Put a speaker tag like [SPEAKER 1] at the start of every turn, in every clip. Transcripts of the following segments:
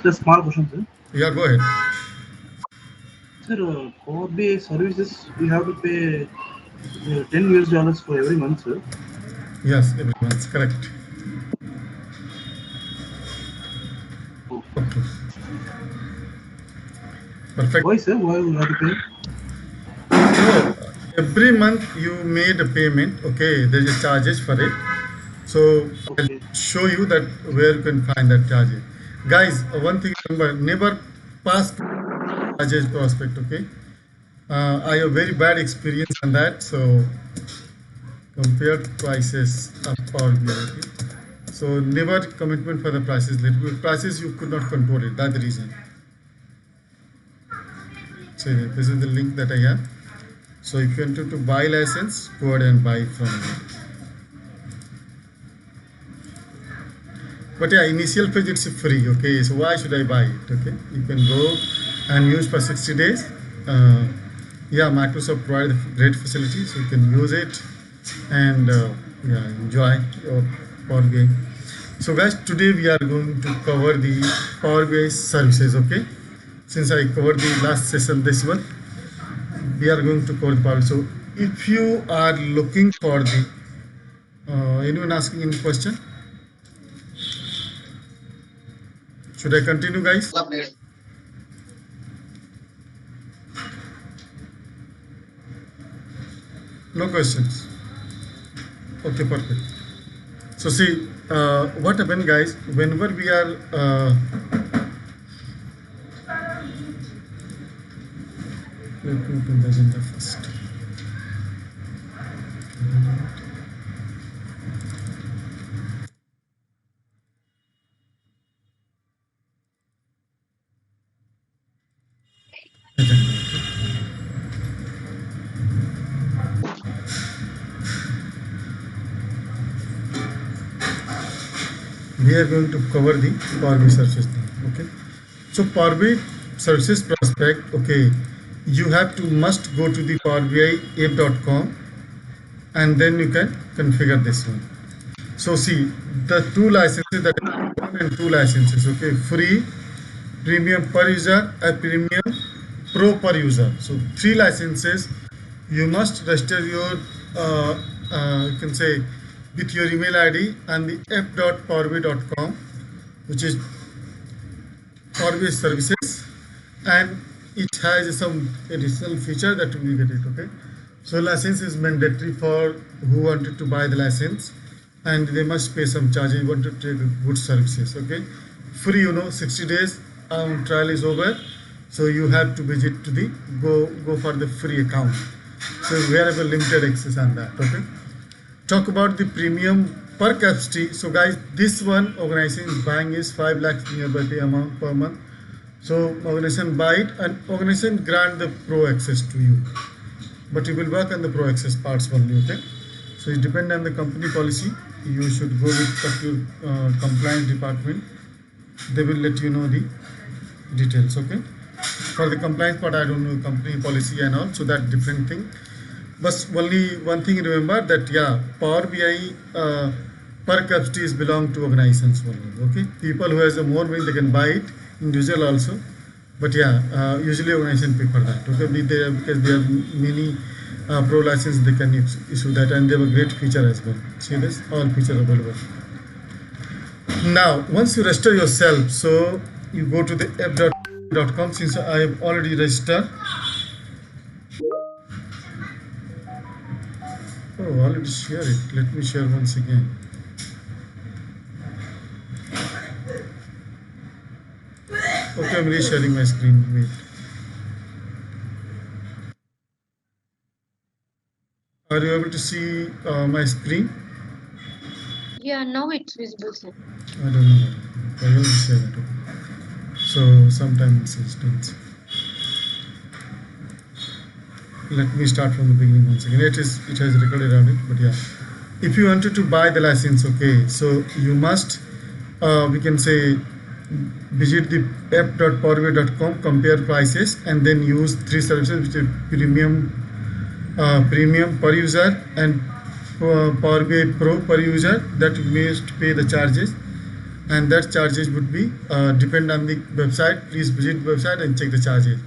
[SPEAKER 1] Just small question, sir.
[SPEAKER 2] Yeah, go ahead.
[SPEAKER 1] Sir, for the services, we have to pay $10 for every month, sir.
[SPEAKER 2] Yes, everyone's correct.
[SPEAKER 1] Oh.
[SPEAKER 2] Okay, perfect.
[SPEAKER 1] Why, sir? Why we have to pay?
[SPEAKER 2] No, every month you made a payment. Okay, there's a charges for it. So I'll
[SPEAKER 1] Okay.
[SPEAKER 2] show you that where you can find that charges. Guys, one thing remember, never pass charges prospect. Okay, I have very bad experience on that. So compare prices of Power BI. Okay? So never commitment for the prices. Prices you could not control it. That's the reason. So this is the link that I have. So if you want to buy license, go ahead and buy from me. But yeah, initial page it's free. Okay, so why should I buy it? Okay, you can go and use for 60 days. Uh, yeah, Microsoft provide great facilities. So you can use it and yeah, enjoy your Power BI. So guys, today we are going to cover the Power BI services. Okay, since I covered the last session this one, we are going to cover the Power. So if you are looking for the anyone asking any question, should I continue, guys? No questions. Okay, perfect. So see, what happened, guys? Whenever we are, let me open the agenda first. Agenda. We are going to cover the Power BI services now. Okay. So Power BI services prospect. Okay, you have to must go to the Power BI app.com and then you can configure this one. So see the two licenses that one and two licenses. Okay, free, premium per user, a premium pro per user. So three licenses. You must register your you can say with your email ID and the f.powerbi.com, which is Power BI services, and it has some additional feature that we get it. Okay, so license is mandatory for who wanted to buy the license, and they must pay some charge. You want to take good services. Okay, free, 60 days trial is over, so you have to visit to the go for the free account. So we have a limited access on that. Okay, talk about the premium per capacity. So guys, this one organization is buying is 5 lakhs nearby the amount per month. So organization buy it and organization grant the pro access to you, but you will work on the pro access parts only. Okay, so it depends on the company policy. You should go with your compliance department. They will let you know the details. Okay, for the compliance part I don't know company policy and all, so that different thing. But only one thing remember that yeah, Power BI per capacity is belong to organizations only. Okay, people who has a more money they can buy it, individual also. But yeah, usually organization pay for that. Okay, because they have many pro license they can issue that, and they have a great feature as well. See this, all features available. Now once you register yourself, so you go to the app.com. Since I have already registered, oh, already share it. Let me share once again. Okay, I'm resharing my screen. Wait. Are you able to see my screen?
[SPEAKER 3] Yeah, now it's visible, sir.
[SPEAKER 2] I don't know. I will share it. Okay. So sometimes it's done. Let me start from the beginning once again. It has recorded on it, but yeah. If you wanted to buy the license, okay, so you must we can say visit the app.powerbi.com, compare prices, and then use three services which are premium per user and Power BI Pro per user, that you must pay the charges. and that charges would be depend on the website. Please visit the website and check the charges.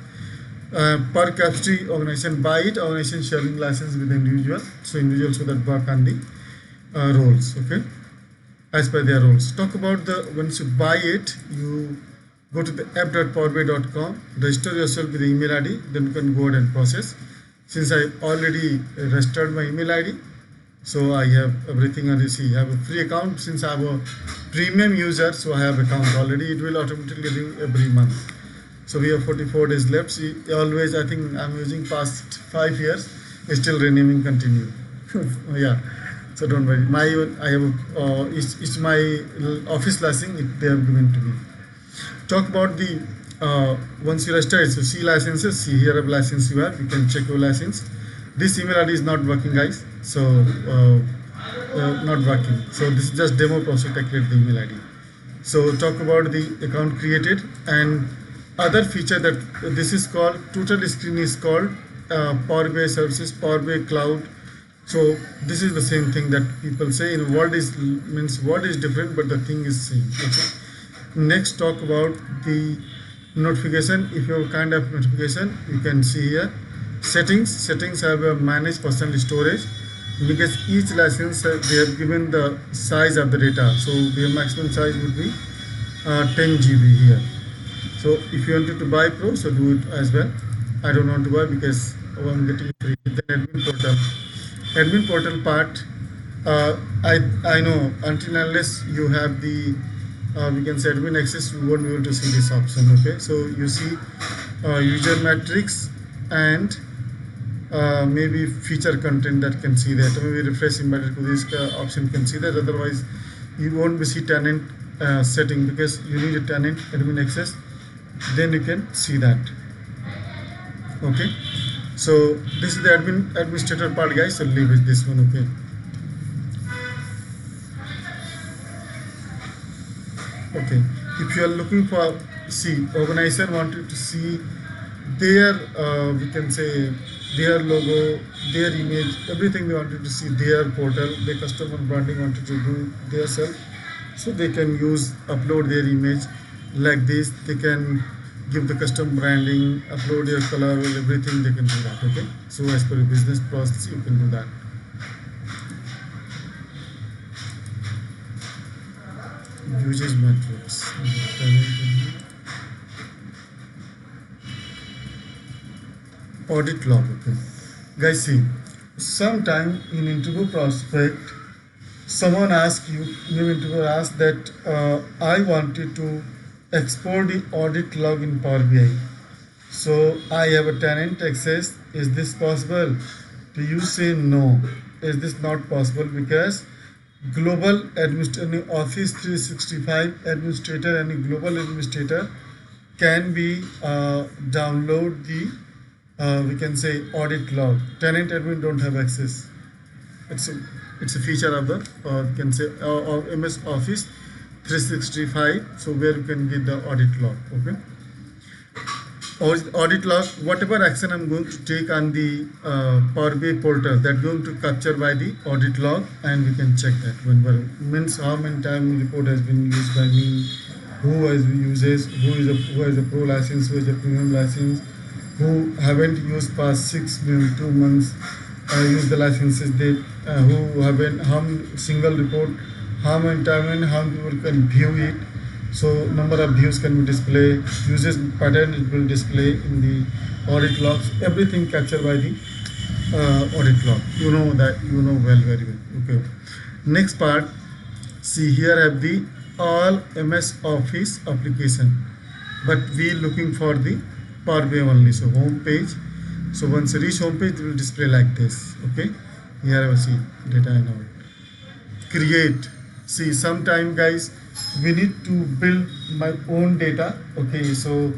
[SPEAKER 2] Per capacity organization buy it, organization sharing license with the individual, so individuals so that work on the roles, okay, as per their roles. Talk about the once you buy it, you go to the app.powerbay.com, register yourself with the email ID, then you can go ahead and process. Since I already registered my email ID, so I have everything on this. I have a free account. Since I'm a premium user, so I have account already. It will automatically renew every month. So we have 44 days left. See, always I think I'm using past 5 years, it's still renewing continue. Yeah, so don't worry. My I have it's my office license. They have given to me. Talk about the once you register it. So see licenses. See here a license you have. You can check your license. This email ID is not working, guys. So not working. So this is just demo process to create the email ID. So talk about the account created and other feature that this is called total screen is called Power BI services, Power BI cloud. So this is the same thing that people say in world is means word is different but the thing is same. Okay. Next talk about the notification. If you have kind of notification, you can see here settings have a managed personal storage because each license they have given the size of the data, so the maximum size would be 10 GB here. So if you wanted to buy Pro, so do it as well. I don't want to buy because I'm getting free. Then admin portal part, I know until unless you have the we can say admin access, you won't be able to see this option. Okay, so you see user metrics and maybe feature content that can see that. Maybe refreshing better to this option can see that. Otherwise, you won't be see tenant setting because you need a tenant admin access. Then you can see that. Okay, so this is the administrator part, guys. So leave it this one. Okay. Okay, if you are looking for see organizer wanted to see their we can say their logo, their image, everything they wanted to see, their portal, their customer branding wanted to do their self, so they can use upload their image like this. They can give the custom branding, upload your color, everything they can do that. Okay, so as per your business process you can do that. Usage metrics. Audit log. Okay, guys, see, sometime in interview prospect, someone asked you, new interviewer asked that I wanted to export the audit log in Power BI. So I have a tenant access. Is this possible? Do you say no? Is this not possible? Because global administrator, Office 365 administrator, any global administrator can be download the we can say audit log. Tenant admin don't have access. It's a feature of the we can say MS Office 365. So where you can get the audit log. Okay. Audit log, whatever action I'm going to take on the Power BI portal, that going to capture by the audit log, and we can check that when means how many time report has been used by me, who has uses, who is a pro license, who is a premium license, who haven't used past 2 months use the licenses, they who haven't how single report, how many time and how many people can view it. So number of views can be displayed, usage pattern it will display in the audit logs, everything captured by the audit log. You know that, you know very well. Okay. Next part, see here have the all MS Office application, but we looking for the Power BI only. So home page. So once you reach home page, it will display like this. Okay. Here I see data and all. Create. See, sometime guys, we need to build my own data. Okay, so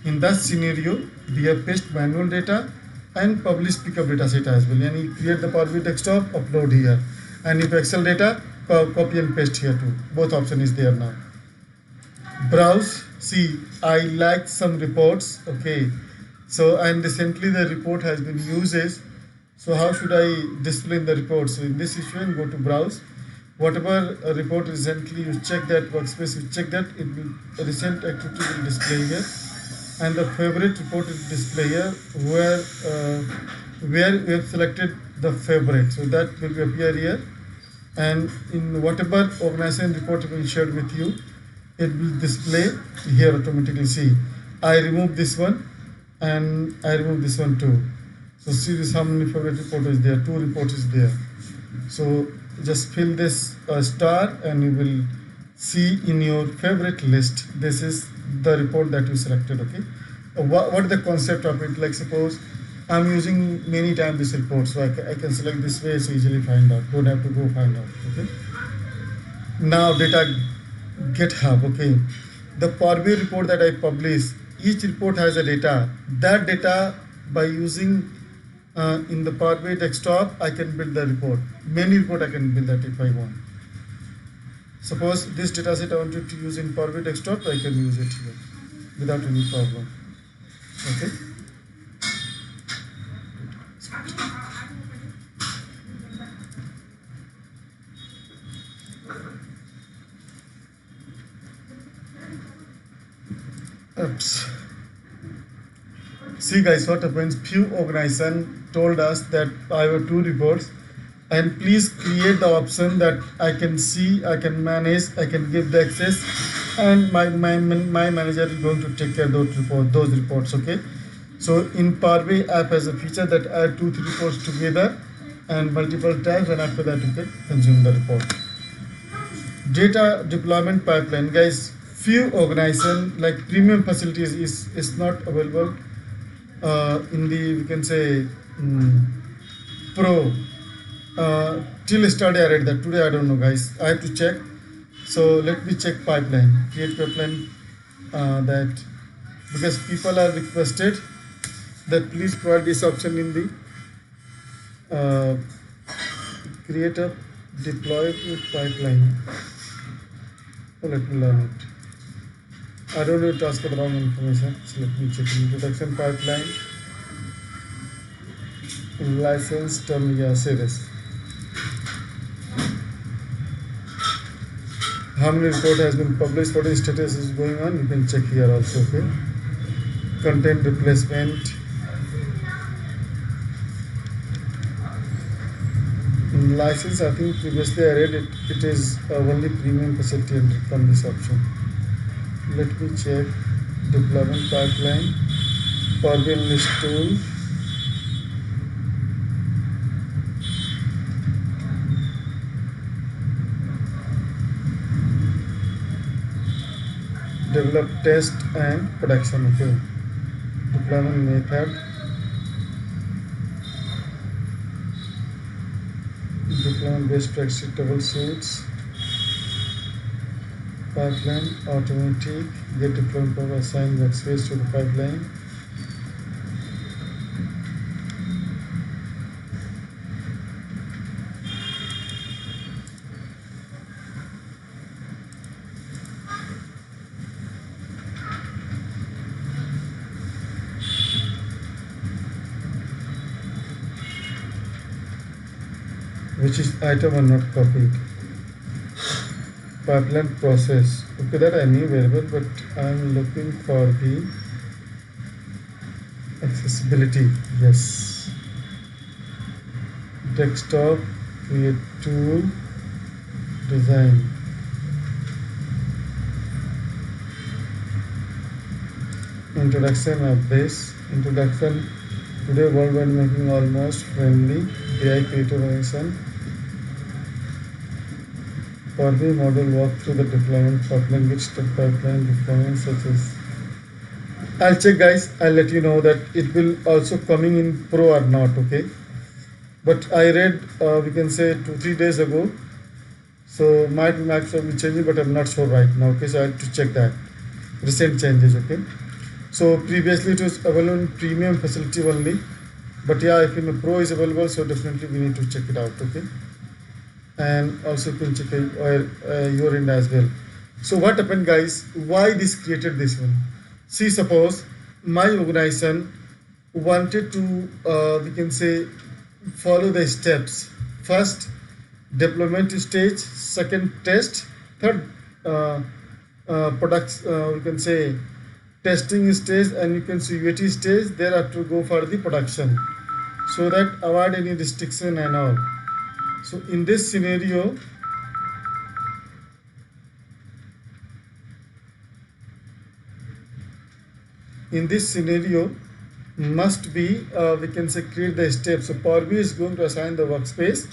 [SPEAKER 2] in that scenario we have paste manual data and publish pickup data set as well, and you create the Power BI desktop, upload here, and if Excel data copy and paste here too. Both option is there now. Browse. See, I like some reports. Okay, so and recently the report has been used. So how should I display the report? So in this issue, go to browse. whatever report recently you check that workspace, you check that, it will recent activity will display here, and the favorite report will display here where we have selected the favorite, so that will appear here. And in whatever organization report will shared with you, it will display here automatically. See, I remove this one and I remove this one too. So see this, how many favorite report is there, 2 reports is there. So just fill this star and you will see in your favorite list, this is the report that you selected. Okay, what is the concept of it? Like suppose I'm using many times this report, so I can select this way, so easily find out, don't have to go find out. Okay, now data GitHub. Okay, the Power BI report that I publish, each report has a data. That data, by using in the Power BI desktop, I can build the report. Many report I can build that if I want. Suppose this data set I wanted to use in Power BI desktop, I can use it here without any problem. Okay. Oops. See guys, what happens, few organization told us that I have 2 reports, and please create the option that I can see, I can manage, I can give the access, and my manager is going to take care of those reports. Okay, so in Power BI app has a feature that add 2-3 reports together and multiple times, and after that you can consume the report. Data deployment pipeline, guys, few organization like premium facilities is not available in the, we can say, pro. Till yesterday I read that, today I don't know guys, I have to check. So let me check pipeline, create pipeline, that because people are requested that please provide this option in the create a deploy pipeline. So let me learn it. I don't need to ask for the wrong information, so let me check introduction pipeline, license term, yeah, series. How many report has been published, what is status is going on, you can check here also. Okay, content replacement, license, I think previously I read it, it is only premium facility from this option. Let me check deployment pipeline, Power BI list tool, develop, test and production. Okay, deployment method, deployment best practice troubleshoots, pipeline automatic, get deployment power, assign workspace to the pipeline. Which is item are not copied. Pipeline process. Okay, that I knew very well, but I am looking for the accessibility. Yes. Desktop, create tool, design. Introduction of this. Introduction. Today worldwide making almost friendly. AI creative organization. For the model walk through the deployment pipeline, get step pipeline deployment such as. I'll check guys, I'll let you know that it will also coming in pro or not. Okay, but I read we can say 2-3 days ago, so might be changing, but I'm not sure right now. Okay, so I have to check that recent changes. Okay, so previously it was available in premium facility only, but yeah, if in the pro is available, so definitely we need to check it out. Okay, and also you can check your end as well. So what happened guys, why this created this one? See, suppose my organization wanted to we can say follow the steps. First deployment stage, second test, third products, we can say testing stage, and you can see UAT stage. Thereafter go for the production, so that avoid any restriction and all. So in this scenario, must be, we can say, create the steps. So Power BI is going to assign the workspace,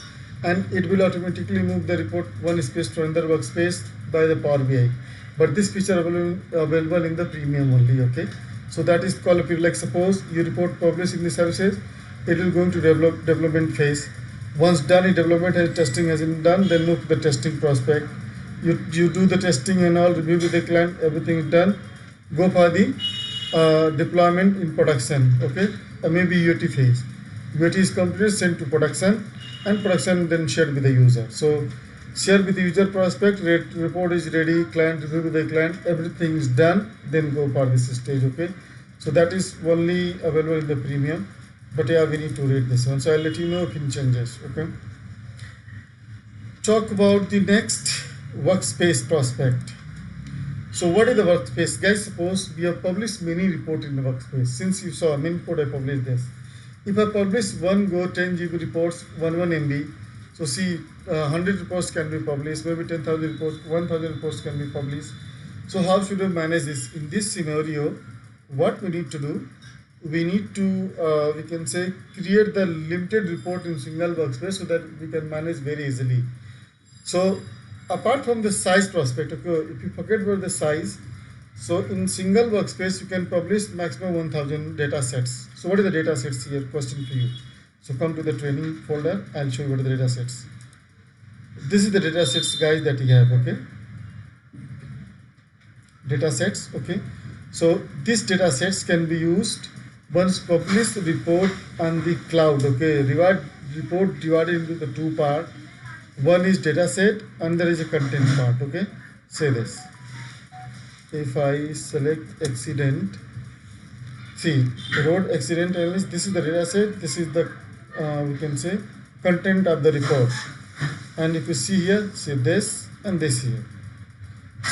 [SPEAKER 2] and it will automatically move the report one space to another workspace by the Power BI. But this feature available in the premium only. Okay, so that is called a period. Like suppose you report publish in the services, it will go into development phase. Once done in development and testing has been done, then move to the testing prospect. You do the testing and all, review with the client, everything is done. Go for the deployment in production. Okay, maybe UAT phase. UAT is completed, sent to production, and production then shared with the user. So share with the user prospect, report is ready, client review with the client, everything is done, then go for this stage. Okay, so that is only available in the premium, but yeah, we need to read this one. So I'll let you know if it changes. Okay, talk about the next workspace prospect. So what is the workspace? Guys, suppose we have published many report in the workspace. Since you saw many report, I published this. If I publish one go 10 GB reports, 1 MB, so see 100 reports can be published, maybe 10,000 reports, 1,000 reports can be published. So how should we manage this? In this scenario, what we need to do, we need to, we can say, create the limited report in single workspace so that we can manage very easily. So apart from the size prospect, okay, if you forget about the size, so in single workspace you can publish maximum 1000 data sets. So what are the data sets here? Question for you. So come to the training folder, I'll show you what are the data sets. This is the data sets, guys, that you have. Okay, data sets. Okay, so these data sets can be used once published report on the cloud. Okay, report divided into the two parts. One is data set and there is a content part. Okay, say this. If I select accident, see road accident analysis, this is the data set, this is the we can say content of the report. And if you see here, see this and this here.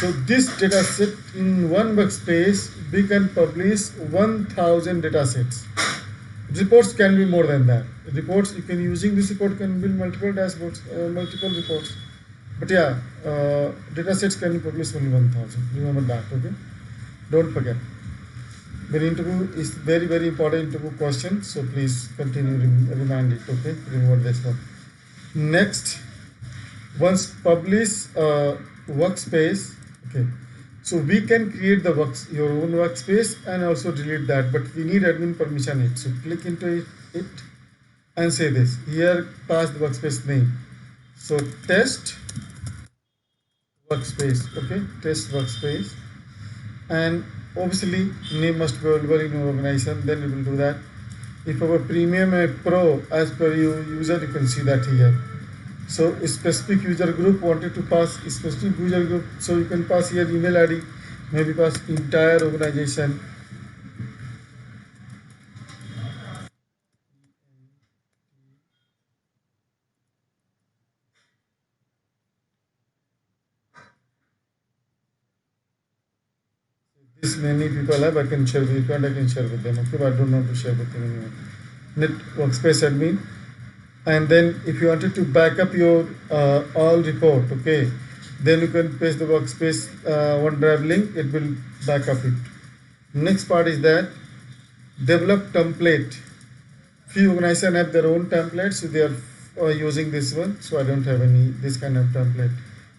[SPEAKER 2] So this data set in one workspace, we can publish 1000 data sets. Reports can be more than that. Reports, you can using this report can build multiple dashboards, multiple reports. But yeah, data sets can be published only 1000. Remember that. Okay, don't forget. Very interview is very important interview question. So please continue remind it. Okay, remember this one. Next, once publish workspace. Okay, so we can create the your own workspace and also delete that, but we need admin permission it. So click into it and say this. Here pass the workspace name. So test workspace. Okay, test workspace, and obviously name must be available in your organization. Then we will do that. If our premium and pro as per your user, you can see that here. So a specific user group wanted to pass a specific user group, so you can pass here email ID, maybe pass entire organization. This many people have, I can share with you, and I can share with them. Okay, but I don't want to share with them anymore. Net workspace admin, and then if you wanted to back up your all report, okay, then you can paste the workspace OneDrive link. It will back up it. Next part is that develop template. Few organizations have their own templates, so they are using this one. So I don't have any this kind of template.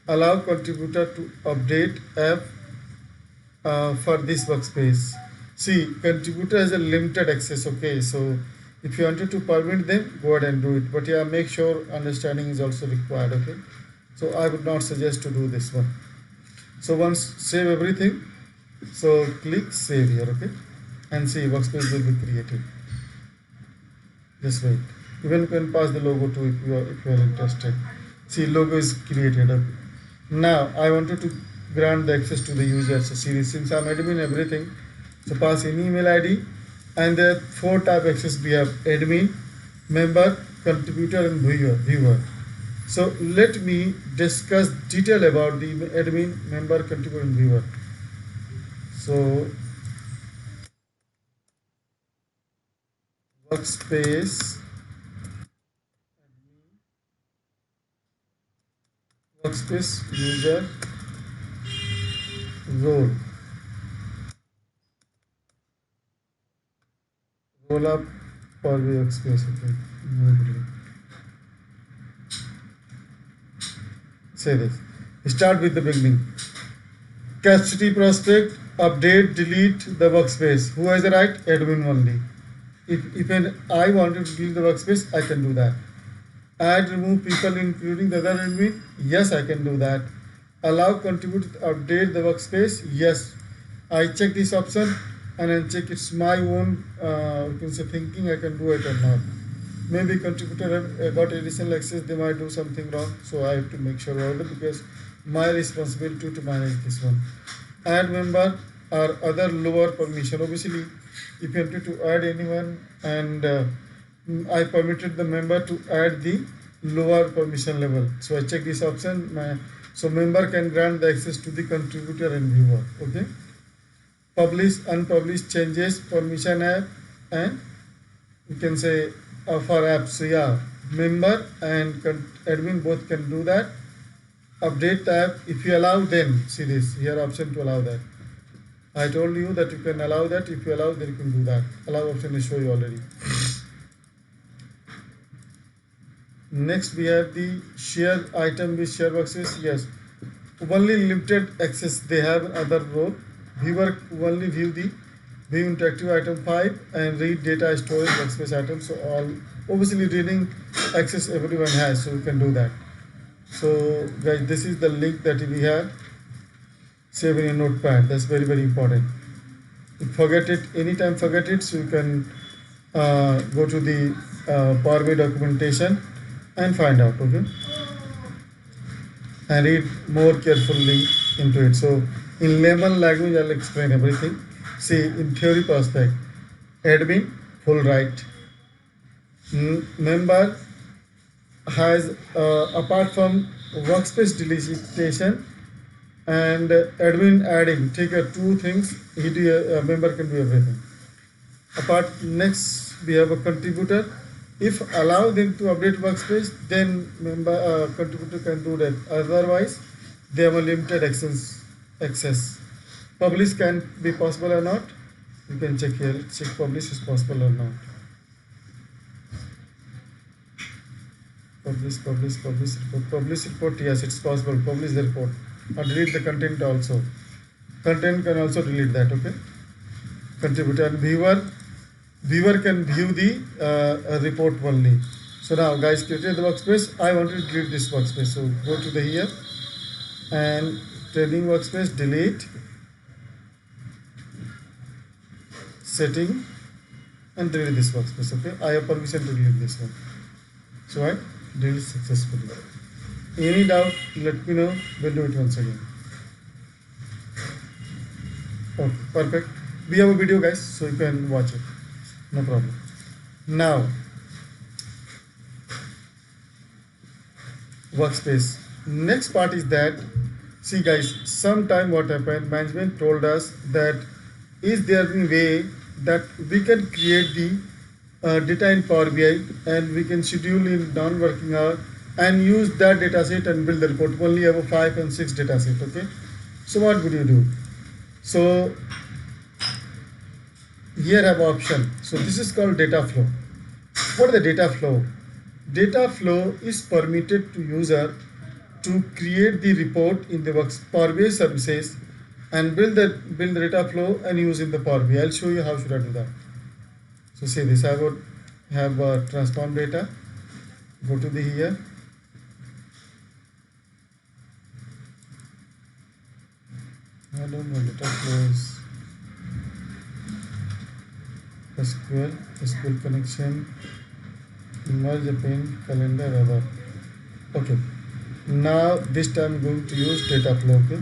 [SPEAKER 2] Allow contributor to update app for this workspace. See, contributor has a limited access. Okay, so if you wanted to permit them, go ahead and do it. But yeah, make sure understanding is also required. Okay, so I would not suggest to do this one. So once save everything, so click save here. Okay, and see workspace will be created. Just wait. Even you can pass the logo too if you are interested. See, logo is created. Okay. Now I wanted to grant the access to the user. So see, since I'm admin everything, so pass any email ID, and there are 4 type access we have: admin, member, contributor, and viewer. So let me discuss detail about the admin, member, contributor, and viewer. So workspace, workspace user role, roll up for workspace. Okay. Say this. Start with the beginning. Custody prospect, update, delete the workspace. Who has the right? Admin only. If I wanted to delete the workspace, I can do that. Add, remove people including the other admin. Yes, I can do that. Allow contribute to update the workspace. Yes, I check this option and then check it's my own you can say thinking I can do it or not. Maybe contributor have got additional access, they might do something wrong, so I have to make sure about it because my responsibility to manage this one. Add member or other lower permission. Obviously, if you wanted to add anyone and I permitted the member to add the lower permission level. So I check this option. So member can grant the access to the contributor and viewer. Okay. Publish, unpublish changes, permission app, and you can say for apps. So yeah, member and admin both can do that. Update the app. If you allow, then see this here option to allow that. I told you that you can allow that. If you allow, then you can do that. Allow option is show you already. Next we have the share item with share workspace. Yes, only limited access they have other role. Viewer only view the view interactive item 5 and read data storage workspace items. So all obviously reading access everyone has, so you can do that. So guys, this is the link that we have. Save in your notepad. That's very very important. If forget it anytime, forget it. So you can go to the Power BI documentation and find out. Okay, and read more carefully into it. So in layman language, I'll explain everything. See, in theory prospect, admin full right. Member has apart from workspace deletion and admin adding, take two things. A member can do everything. Apart next, we have a contributor. If allow them to update workspace, then member contributor can do that. Otherwise, they have a limited access. Publish can be possible or not. You can check here. Check publish is possible or not. Publish report. Publish report. Yes, it's possible. Publish the report. Or delete the content also. Content can also delete that. Okay. Contributor and viewer can view the report only. So now guys, created the workspace. I want to delete this workspace. So go to the here and training workspace, delete, setting, and delete this workspace. Okay, I have permission to delete this one. So I delete successfully. Any doubt, let me know. We'll do it once again. Okay, perfect. We have a video guys, so you can watch it. No problem. Now, workspace. Next part is that, see guys, sometime what happened, management told us that is there any way that we can create the data in Power BI and we can schedule in non-working hour and use that data set and build the report. We only have a 5 and 6 data set. Okay. So what would you do? So here have option. So this is called data flow. What is the data flow? Data flow is permitted to user to create the report in the Power BI services and build the data flow and use in the Power BI. I'll show you how should I do that. So see this. I would have transform data. Go to the here. I don't know data flows. SQL connection, merge the pane, calendar, other. Okay. Now this time I'm going to use data flow. Okay.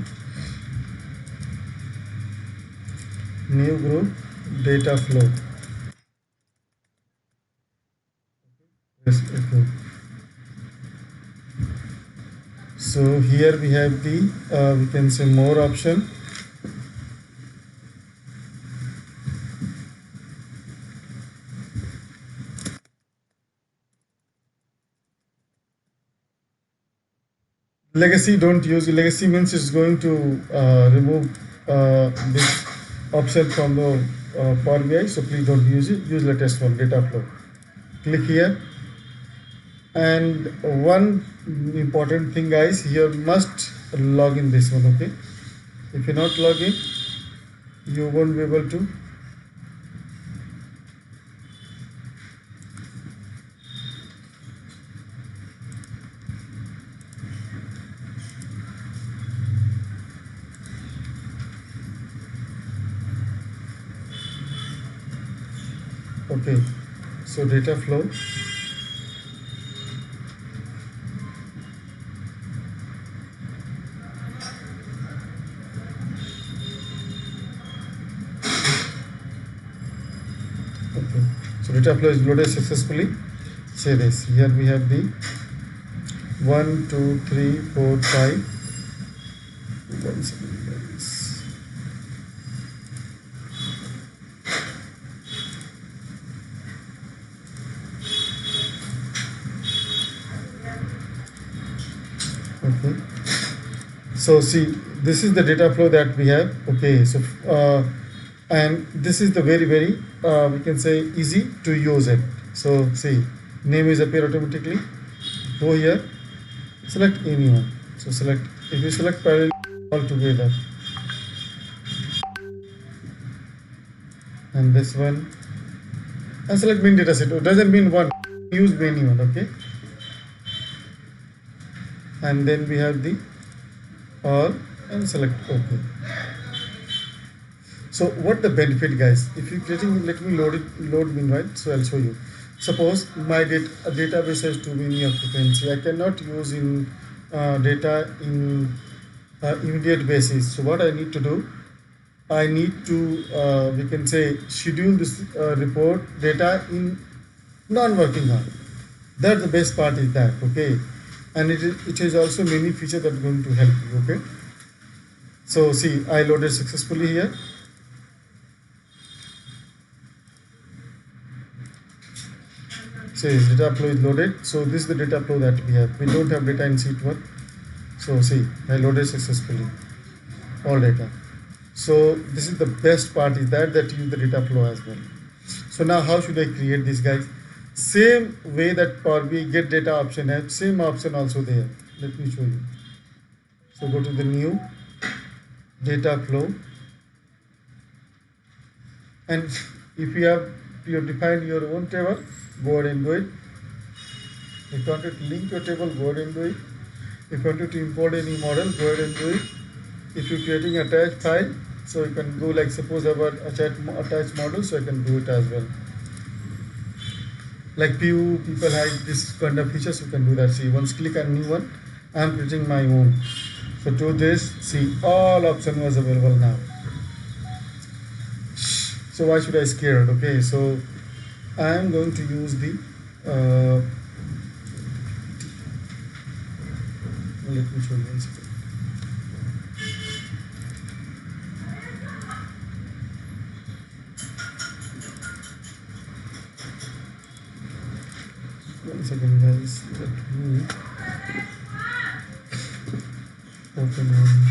[SPEAKER 2] New group, data flow. Yes, okay. So here we have the we can say more option. Legacy, don't use legacy means it's going to remove this option from the Power BI, so please don't use it. Use latest one, data flow. Click here, and one important thing guys, here must log in this one. Okay, if you not log in, you won't be able to okay. So data flow, okay. So data flow is loaded successfully. Say this, here we have the 1 2 3 4 5. One second guys. Okay, so see, this is the data flow that we have. Okay, so and this is the very we can say easy to use it. So see, name is appear automatically. Go here, select anyone. So select, if you select parallel all together, and this one, and select main data set. It doesn't mean one, use many one. Okay, and then we have the all, and select OK. So what the benefit guys, if you creating, let me load meanwhile, so I'll show you. Suppose my database has too many occupancy, I cannot use in data in immediate basis. So what I need to do, I need to we can say schedule this report data in non-working hour. That's the best part is that. Okay, and it is also many features that are going to help you. Okay, so see, I loaded successfully here. Say data flow is loaded. So this is the data flow that we have. We don't have data in sheet 1. So see, I loaded successfully all data. So this is the best part is that use the data flow as well. So now how should I create this guys? Same way that Power BI get data option has, same option also there. Let me show you. So go to the new data flow, and if you have defined your own table, go ahead and do it. If you wanted to link your table, go ahead and do it. If you wanted to import any model, go ahead and do it. If you're creating attached file, so you can go like suppose I have attached model, so I can do it as well. Like few people have this kind of features, you can do that. See, once click on new one, I'm creating my own. So to this, see, all option was available now. So why should I scared? Okay, so I am going to use the let me show you one second. One second guys, let me open one.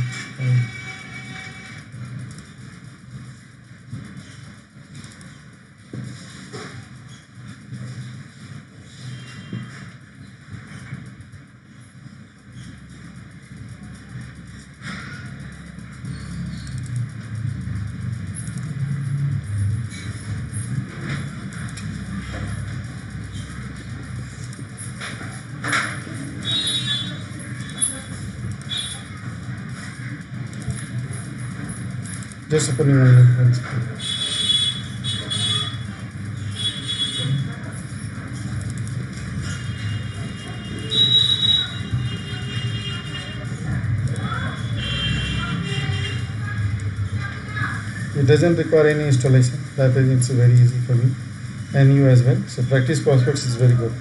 [SPEAKER 2] Just opening one second. It doesn't require any installation. That is, it's very easy for me and you as well. So practice prospects is very good.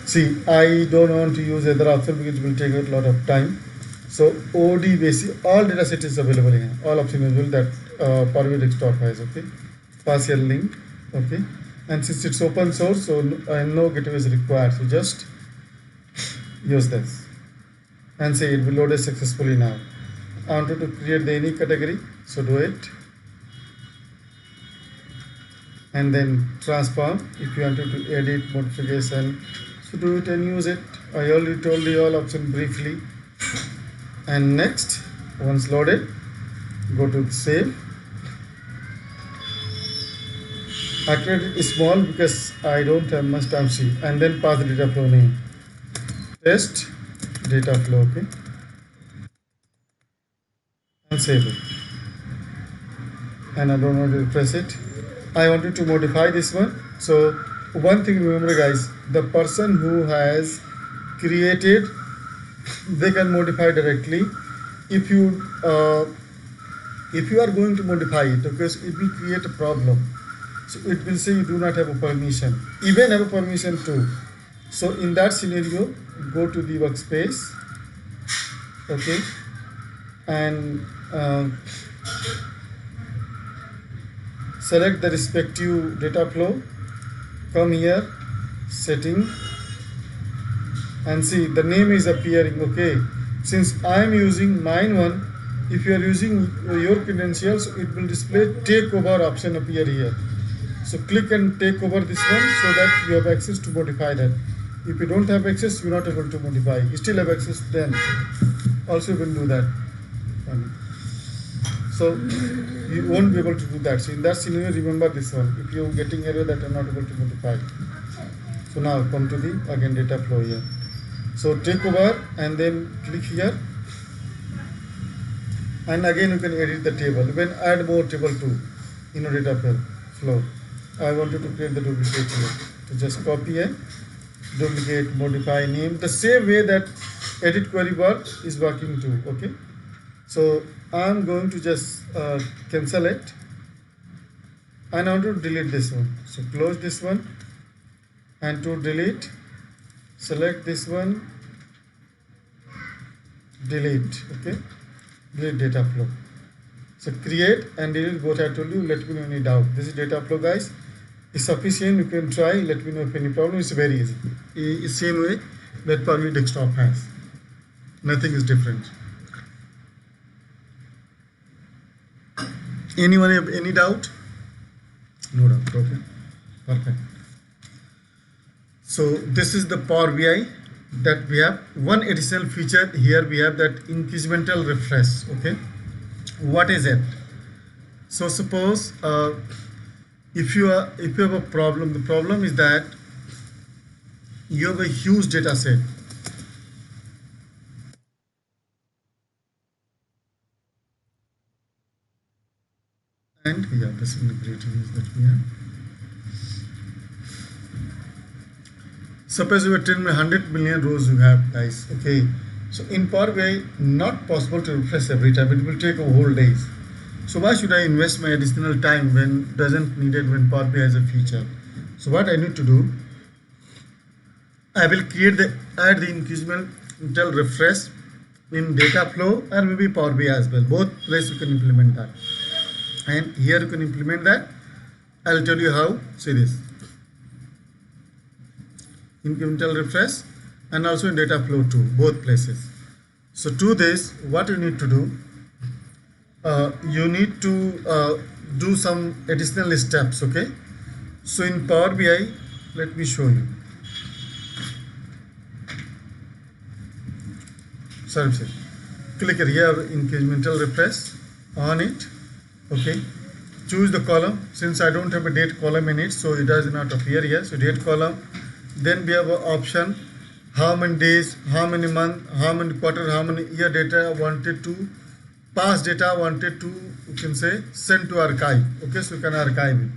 [SPEAKER 2] See, I don't want to use other option because it will take a lot of time. So OD basic, all data set is available here, all option available that Power BI desktop has. Okay, partial link. Okay, and since it's open source, so no gateway is required. So just use this and say it will load it successfully now. I wanted to create the any category, so do it, and then transform. If you wanted to edit modification, so do it and use it. I already told you all option briefly. And next, once loaded, go to save. I created it small because I don't have much time to see, and then pass the data flow name. Test data flow, okay, and save it. And I don't want to refresh it. I wanted to modify this one. So one thing remember, guys, the person who has created, they can modify directly. If you are going to modify it, because it will create a problem. So it will say you do not have a permission, even have a permission too. So in that scenario, go to the workspace, okay, and select the respective data flow, come here, setting, and see the name is appearing. Okay, since I am using mine one, if you are using your credentials, it will display take over option appear here. So click and take over this one so that you have access to modify that. If you don't have access, you are not able to modify. You still have access, then also you can do that. So you won't be able to do that. So in that scenario, remember this one. If you are getting error that you are not able to modify. So now come to the again data flow here. So take over and then click here. And again you can edit the table. You can add more table too in your data flow. I wanted to create the duplicate here. So just copy and duplicate, modify name. The same way that edit query bar is working too. Okay. So I'm going to just cancel it. And I want to delete this one. So close this one. And to delete, select this one. Delete. Okay. Delete data flow. So create and delete both. I told you. Let me know any doubt. This is data flow, guys. It's sufficient. You can try. Let me know if any problem. It's very easy. It's same way that Power BI desktop has. Nothing is different. Anyone have any doubt? No doubt. Okay. Perfect. So this is the Power BI that we have. One additional feature here we have that incremental refresh. Okay. What is it? So suppose if you have a problem, the problem is that you have a huge data set. And yeah, this is the great news that we have. Suppose you have 100 million rows you have, guys. Okay. So in Power BI, not possible to refresh every time. It will take a whole days. So why should I invest my additional time when doesn't needed when Power BI has a feature? So what I need to do, I will add the incremental refresh in data flow and maybe Power BI as well. Both places you can implement that. And here you can implement that. I'll tell you how. See this. Incremental refresh and also in data flow too, both places. So to this, what you need to do, you need to do some additional steps. Okay. So in Power BI, let me show you. Sorry, click here, incremental refresh on it. Okay. Choose the column. Since I don't have a date column in it, so it does not appear here. So date column. Then we have an option, how many days, how many months, how many quarter, how many year data wanted to, past data wanted to, you can say, send to archive. Okay, so you can archive it.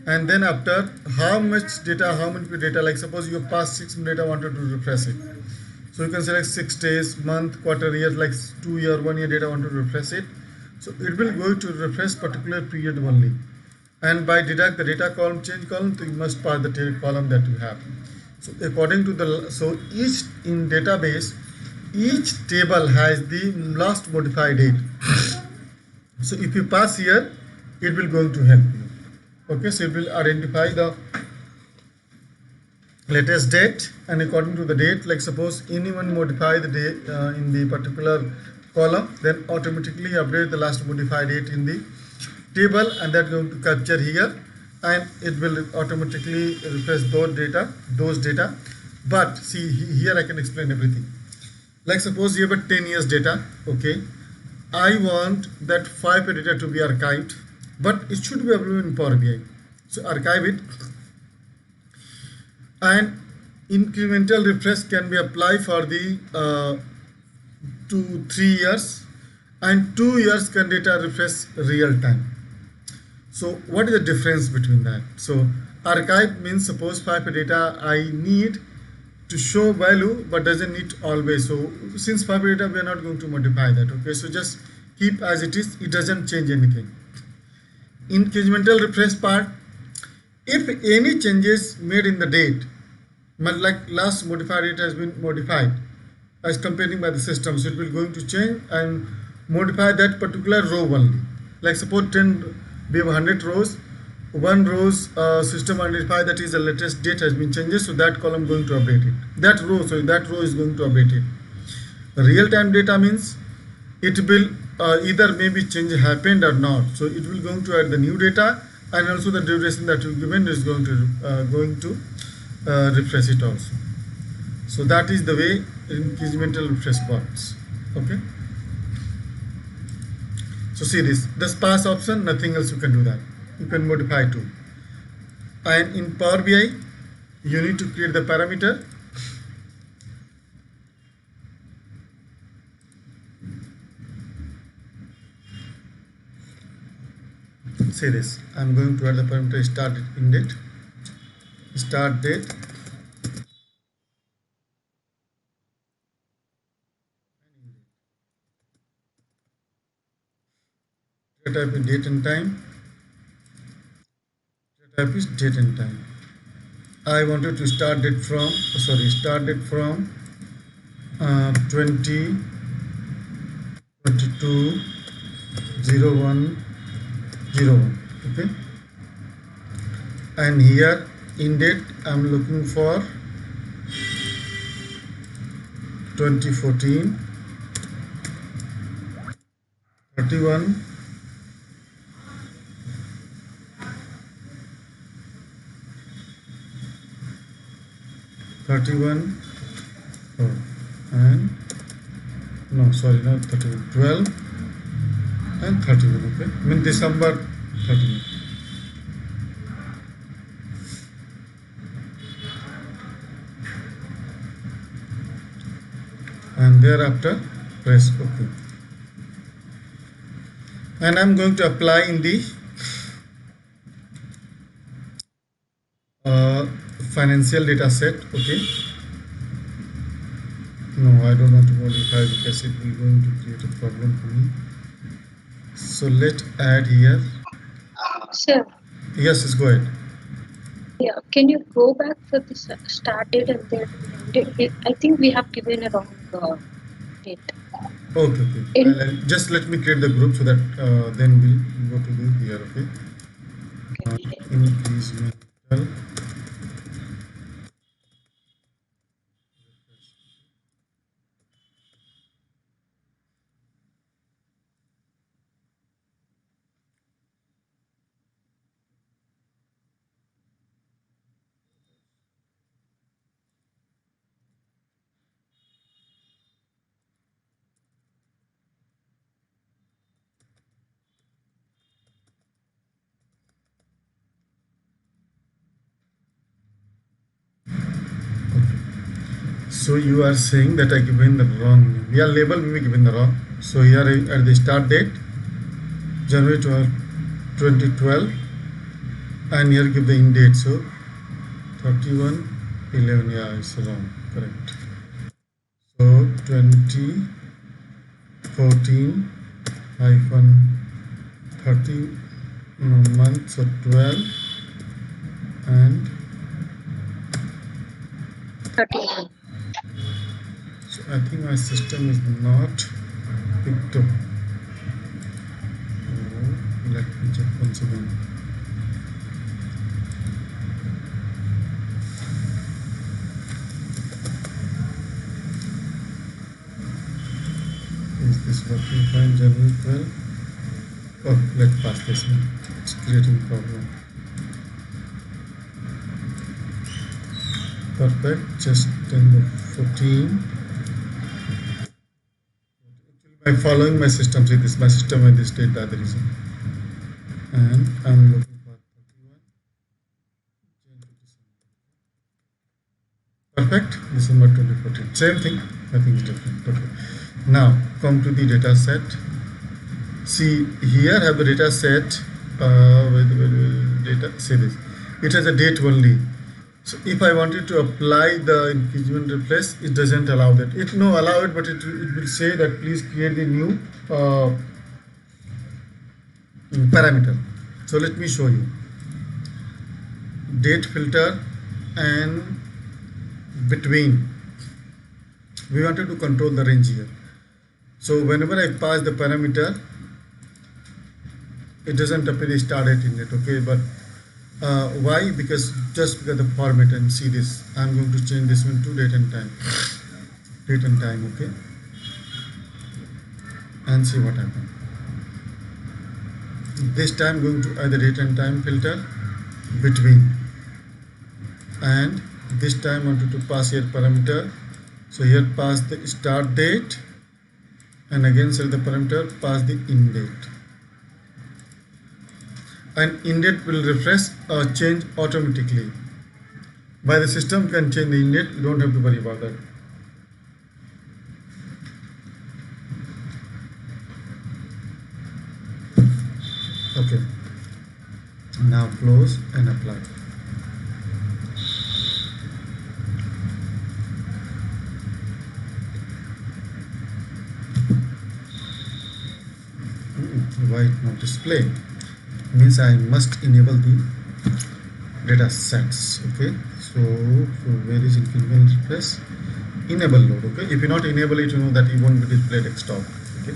[SPEAKER 2] And then after, how much data, how many data, like suppose you have past 6 months data wanted to refresh it. So you can select 6 days, month, quarter, year, like 2 year, 1 year data wanted to refresh it. So it will go to refresh particular period only. And by deduct the data column, change column, so you must pass the column that you have. So according to the, so each in database, each table has the last modified date. So if you pass here, it will going to help you. Okay, so it will identify the latest date, and according to the date, like suppose anyone modify the date in the particular column, then automatically update the last modified date in the table, and that going to capture here, and it will automatically refresh those data. But see here I can explain everything. Like suppose you have a 10 years data. Okay, I want that 5 data to be archived, but it should be available in Power BI. So archive it, and incremental refresh can be applied for the 3 years, and 2 years can data refresh real time. So what is the difference between that? So archive means suppose 5 data I need to show value but doesn't need always. So since 5 data we are not going to modify that. Okay, so just keep as it is, it doesn't change anything. Incremental refresh part, if any changes made in the date, like last modified date has been modified as comparing by the system, so it will going to change and modify that particular row only. Like suppose 10, we have 100 rows, one rows system identify that is the latest date has been changed, so that column going to update it. That row is going to update it. Real time data means it will either maybe change happened or not, so it will going to add the new data, and also the duration that you given is going to refresh it also. So that is the way incremental refresh works. Okay, so see this pass option, nothing else you can do that. You can modify too. And in Power BI you need to create the parameter. See this, I'm going to add the parameter start in date, start date, data type is date and time, data type is date and time. I wanted to start date from 20 22 01 01. Okay, and here in date I'm looking for 2014 31 31 oh, and no sorry not 31 12 and 31. Okay, I mean December 31. And thereafter press OK, and I'm going to apply in the financial data set. Okay, no, I don't want to modify because it will going to create a problem for me. So let's add here.
[SPEAKER 3] Sir,
[SPEAKER 2] Yes, let's go ahead.
[SPEAKER 3] yeah, can you go back for the start date and then end date? I think we have given a wrong date.
[SPEAKER 2] Okay. Just let me create the group so that then we'll go to the here. Okay. Incremental. So you are saying that I given the wrong name. Yeah, label may be given the wrong. So here at the start date, January 12, 2012, and here give the end date. So 31/11. Yeah, it's wrong. Correct. So 2014 hyphen 30 month. So 12 and
[SPEAKER 3] 31.
[SPEAKER 2] so I think my system is not picked up. Oh, let me check once again. Is this working fine? Generate well? Oh, let's pass this one. It's creating problem. Perfect. Just 10 14. By following my system, see this my system in this state, that the reason. And I'm looking for 31. Perfect. December 2014. Same thing. Nothing is different. Okay. Now come to the data set. See here have the data set. Data. See this. It has a date only. So if I wanted to apply the increment replace, it doesn't allow that. It no allow it, but it will say that please create the new parameter. So let me show you. Date filter and between. We wanted to control the range here. So whenever I pass the parameter, it doesn't appear the start date in it. Okay, but why? Because the format, and see this. I'm going to change this one to date and time. Date and time. Okay, and see what happens. This time going to either date and time filter between, and this time I wanted to pass here parameter. So here pass the start date, and again set the parameter, pass the end date, and end date will refresh or change automatically. By the system can change the end date. You don't have to worry about that. Okay. Now close and apply. Why it not display? Means I must enable the data sets. Okay, so where is increment replace? Enable load. Okay, if you not enable it, you know that it won't be displayed desktop. Okay.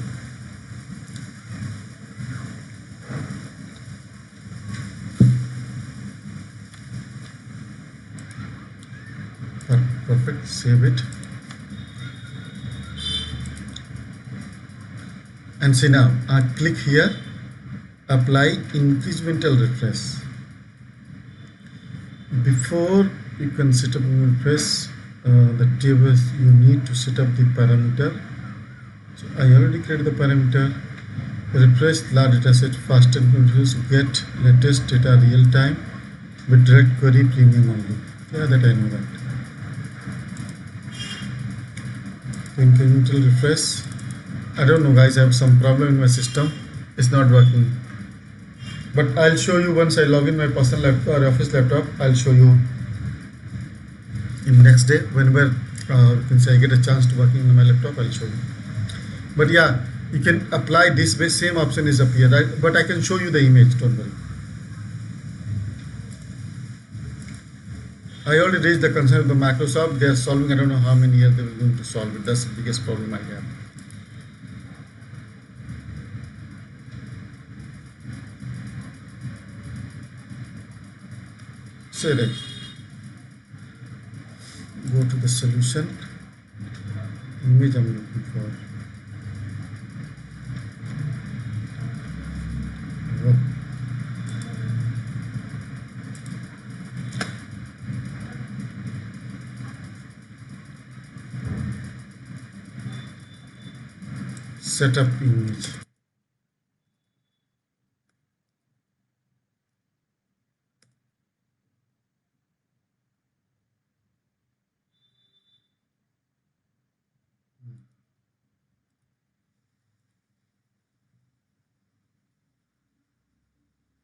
[SPEAKER 2] Perfect. Save it. And see now, I click here, apply incremental refresh. Before you can set up refresh the tables, you need to set up the parameter. So I already created the parameter. Refresh large data set faster, get latest data real time with direct query premium only. Yeah, that I know that. Incremental refresh. I don't know, guys. I have some problem in my system. It's not working. But I'll show you once I log in my personal laptop or office laptop. I'll show you in next day whenever you can say I get a chance to working on my laptop. I'll show you. But yeah, you can apply this way. Same option is up here, right? But I can show you the image. Don't worry. I already raised the concern with the Microsoft. They are solving. I don't know how many years they will going to solve it. That's the biggest problem I have. Select. Go to the solution. Image I'm looking for. Oh. Setup image.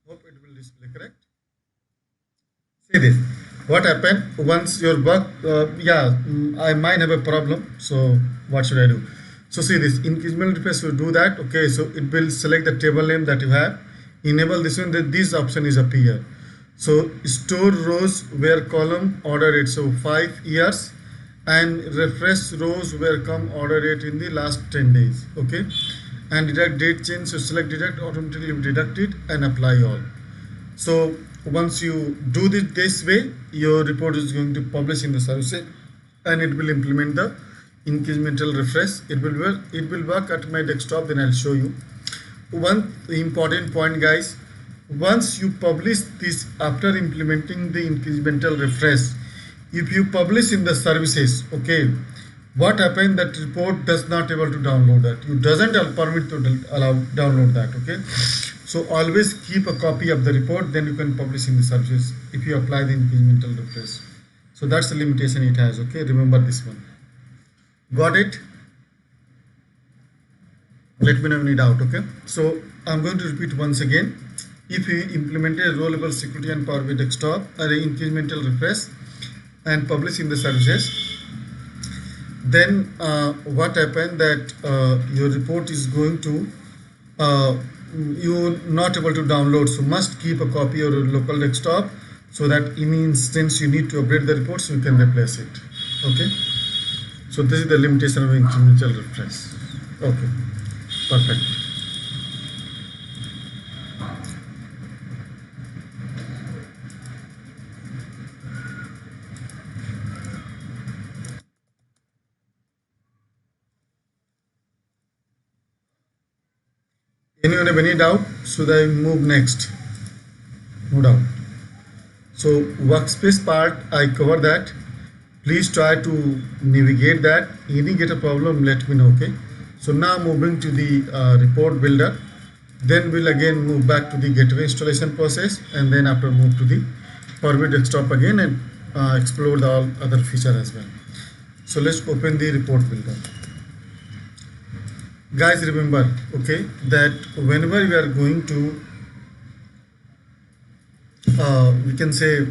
[SPEAKER 2] Hope it will display, correct? See this. What happened once your work? I might have a problem. So what should I do? So see this increment request will do that. Okay, so it will select the table name that you have. Enable this one. Then this option is appear. So store rows where column order it. So 5 years, and refresh rows where come order date in the last 10 days. Okay, and deduct date change, so select deduct, automatically deduct it and apply all. So once you do this way, your report is going to publish in the service and it will implement the incremental refresh. It will work at my desktop, then I'll show you. One important point, guys, once you publish this after implementing the incremental refresh, if you publish in the services, okay, what happened, that report does not able to download that, you doesn't permit to allow download that. Okay, so always keep a copy of the report, then you can publish in the services if you apply the incremental refresh. So that's the limitation it has. Okay, remember this one. Got it? Let me know any doubt. Okay, so I'm going to repeat once again. If you implemented a row-level security and Power BI desktop or an incremental refresh and publish in the services, then what happened that your report is going to you're not able to download, so must keep a copy of your local desktop, so that in instance you need to update the report, so you can replace it. Okay, so this is the limitation of incremental refresh. Okay, perfect. Anyone have any doubt? Should I move next? No doubt. So workspace part, I cover that. Please try to navigate that. Any get a problem, let me know. Okay, so now moving to the report builder, then we'll again move back to the gateway installation process, and then after move to the Power BI desktop again and explore the all other feature as well. So let's open the report builder. Guys, remember, okay, that whenever we are going to we can say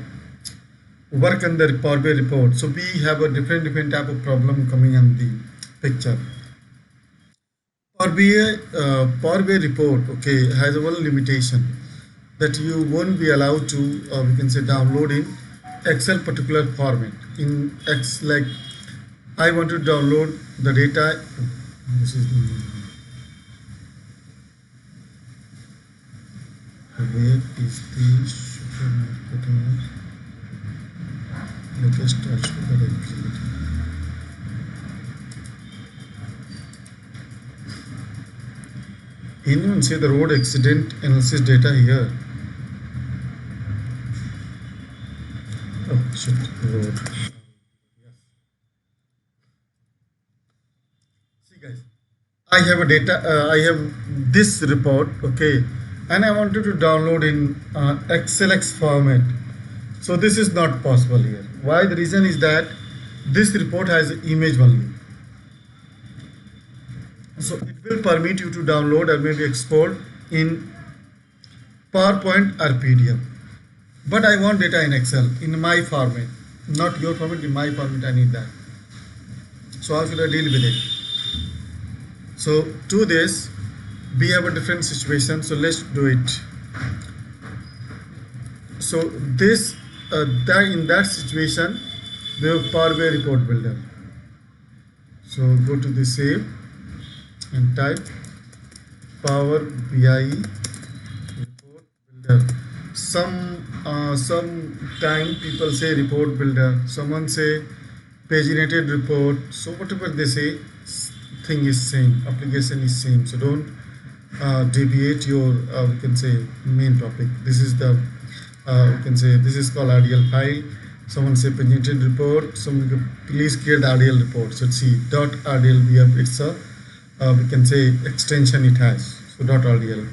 [SPEAKER 2] work on the Power BI report, so we have a different type of problem coming on the picture. Power BI report, okay, has a one limitation, that you won't be allowed to we can say download in Excel particular format. In X, like I want to download the data. This is where is the supermarket latest sugar exhibit. Anyone say the road accident analysis data here? Oh shit, road. See guys, I have a data, I have this report, okay, and I wanted to download in XLX format. So this is not possible here. Why? The reason is that this report has image only. So it will permit you to download or maybe export in PowerPoint or PDF. But I want data in Excel in my format, not your format, in my format I need that. So how should I deal with it? So to this, we have a different situation, so let's do it. So this in that situation we have Power BI report builder. So go to the save and type Power BI report builder. Sometime people say report builder, someone say paginated report. So whatever they say, thing is same, application is same. So don't deviate your we can say main topic. This is the we can say this is called RDL file. Someone say paginated report. Someone please create the RDL report. So see .rdl we have, it's a we can say extension it has. So .rdl.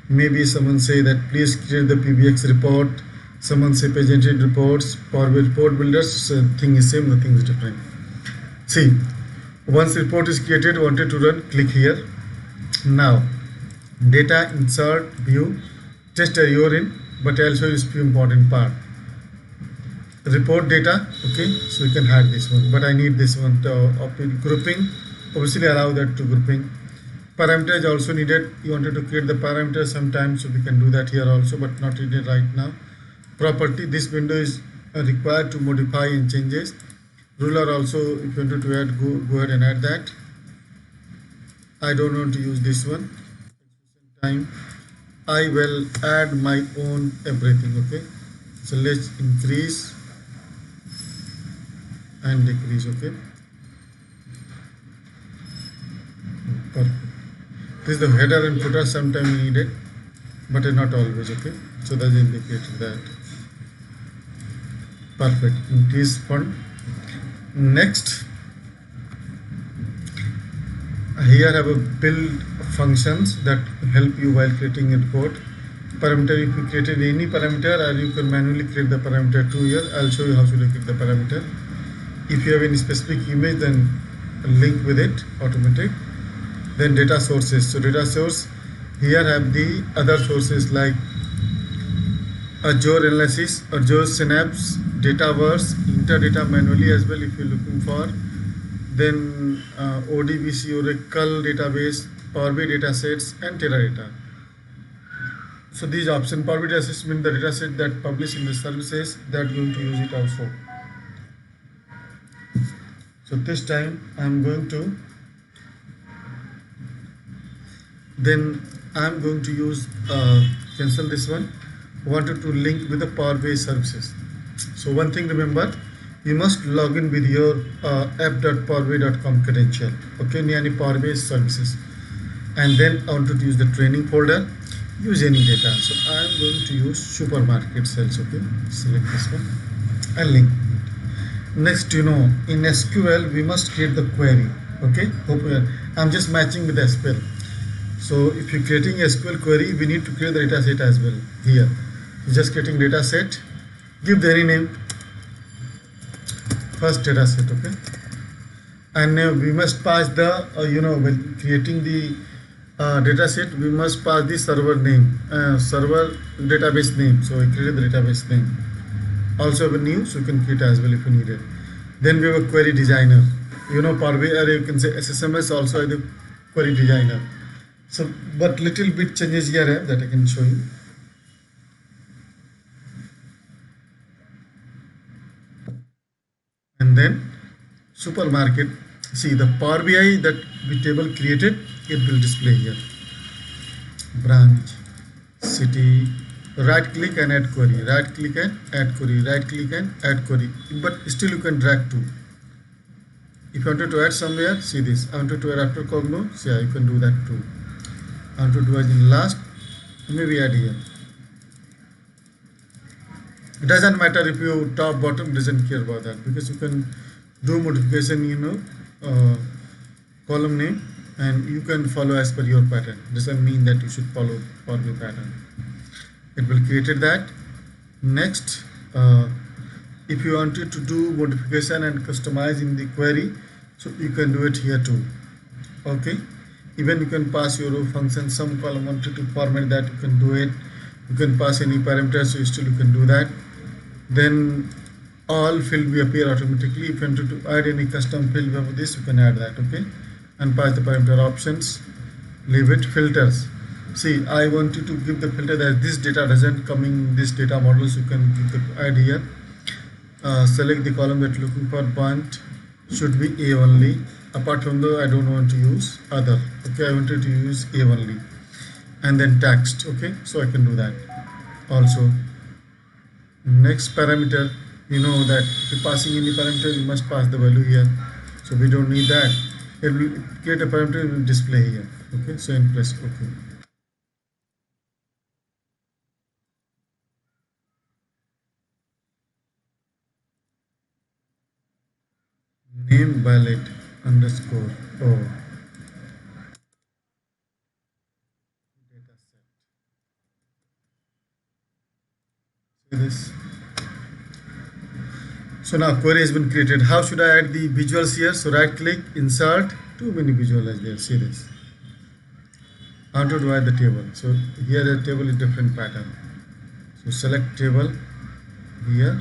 [SPEAKER 2] Maybe someone say that please create the PBX report. Someone say paginated reports. Power BI report builders. So thing is same, nothing is different. See, once report is created, wanted to run, click here. Now data insert view test area in, but I'll show you few important part. Report data, okay, so you can hide this one, but I need this one to grouping. Obviously allow that to grouping. Parameter is also needed. You wanted to create the parameter sometime, so we can do that here also, but not needed right now. Property, this window is required to modify and changes. ruler also, if you want to add, go ahead and add that. I don't want to use this one. Time I will add my own everything. Okay, so let's increase and decrease. Okay, perfect. This is the header and footer. Sometimes we need it, but not always. Okay, so that's indicated that. Perfect. Increase font. Next, here have a build functions that help you while creating a report. Parameter, if you created any parameter, or you can manually create the parameter too. Here I'll show you how to create the parameter. If you have any specific image, then link with it automatic. Then data sources. So data source, here have the other sources like Azure Analysis, Azure Synapse, Dataverse, Interdata manually as well if you're looking for. Then ODBC, Oracle database, Power BI datasets, and Teradata. So these options, Power BI datasets mean the dataset that publish in the services that are going to use it also. So this time I'm going to use cancel this one. Wanted to link with the Power BI services. So one thing remember, you must log in with your app.powerbi.com credential. Okay, near any Power BI services, and then I want to use the training folder. Use any data. So I am going to use supermarket sales. Okay, select this one and link. Next, in SQL we must create the query. Okay, I'm just matching with SQL. So if you're creating a SQL query, we need to create the data set as well. Here, just creating data set. Give the any name. First data set. Okay, and we must pass the when creating the data set, we must pass the server name, server database name. So I created the database name. Also have a new, so you can create as well if you need it. Then we have a query designer. Power BI, or you can say SSMS also has the query designer. So, but little bit changes here that I can show you. And then supermarket. See the Power BI that we table created, it will display here. Branch, city, right click and add query, right click and add query, right click and add query. But still you can drag to. If you wanted to add somewhere, see this. I wanted to add after Cogno, see, you can do that too. I want to do as in last, maybe add here. It doesn't matter if you top bottom, doesn't care about that, because you can do modification, column name, and you can follow as per your pattern. Doesn't mean that you should follow for the pattern. It will create that. Next, if you wanted to do modification and customize in the query, so you can do it here too. Okay, even you can pass your function, some column wanted to format that, you can do it. You can pass any parameters, so still you can do that. Then all field will appear automatically. If you wanted to add any custom field of this, you can add that. Okay, and pass the parameter options. Leave it. Filters. See, I wanted to give the filter that this data doesn't come in this data model, so you can give the add here. Select the column that you're looking for. Point should be A only. Apart from the, I don't want to use other. Okay, I wanted to use A only. And then text. Okay, so I can do that also. Next parameter, that if you're passing any parameter, you must pass the value here. So we don't need that. It will create a parameter, it will display here. Okay, so in press OK. Name valid underscore oh. Data set. See this. So now query has been created. How should I add the visuals here? So right click, insert, too many visuals there. See this. How to divide the table. So here the table is different pattern. So select table here.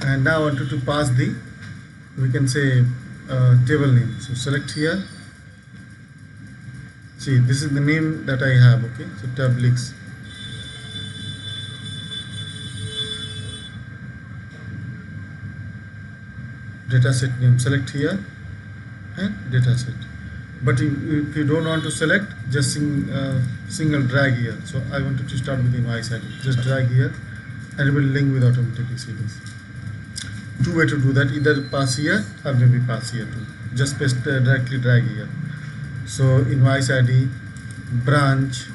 [SPEAKER 2] And now I wanted to pass the, we can say table name. So select here. See, this is the name that I have. Okay, so tab links. dataset name, select here and dataset. But if you don't want to select, just single drag here. So I wanted to start with invoice ID. Just drag here and it will link with automatically. See this. Two way to do that, either pass here or maybe pass here too. Just paste directly drag here. So invoice ID, branch,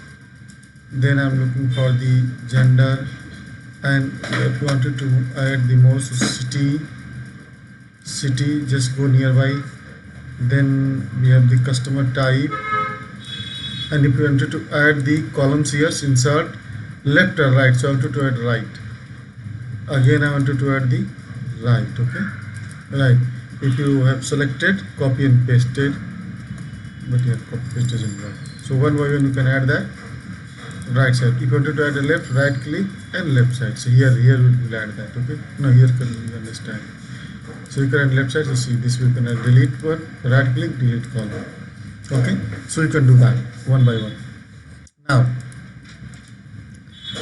[SPEAKER 2] then I'm looking for the gender, and if you wanted to add the most city, just go nearby. Then we have the customer type, and if you wanted to add the columns here, insert left or right, so I wanted to add right. Again I wanted to add the right. Okay, right. If you have selected, copy and pasted, but here copy paste doesn't work. So one by one you can add that right side. If you wanted to add a left, right click and left side. So here we will add that. Okay, now here can you understand. So you can add left side. So see this, we can add delete one, right click, delete column. Okay, so you can do that one by one. Now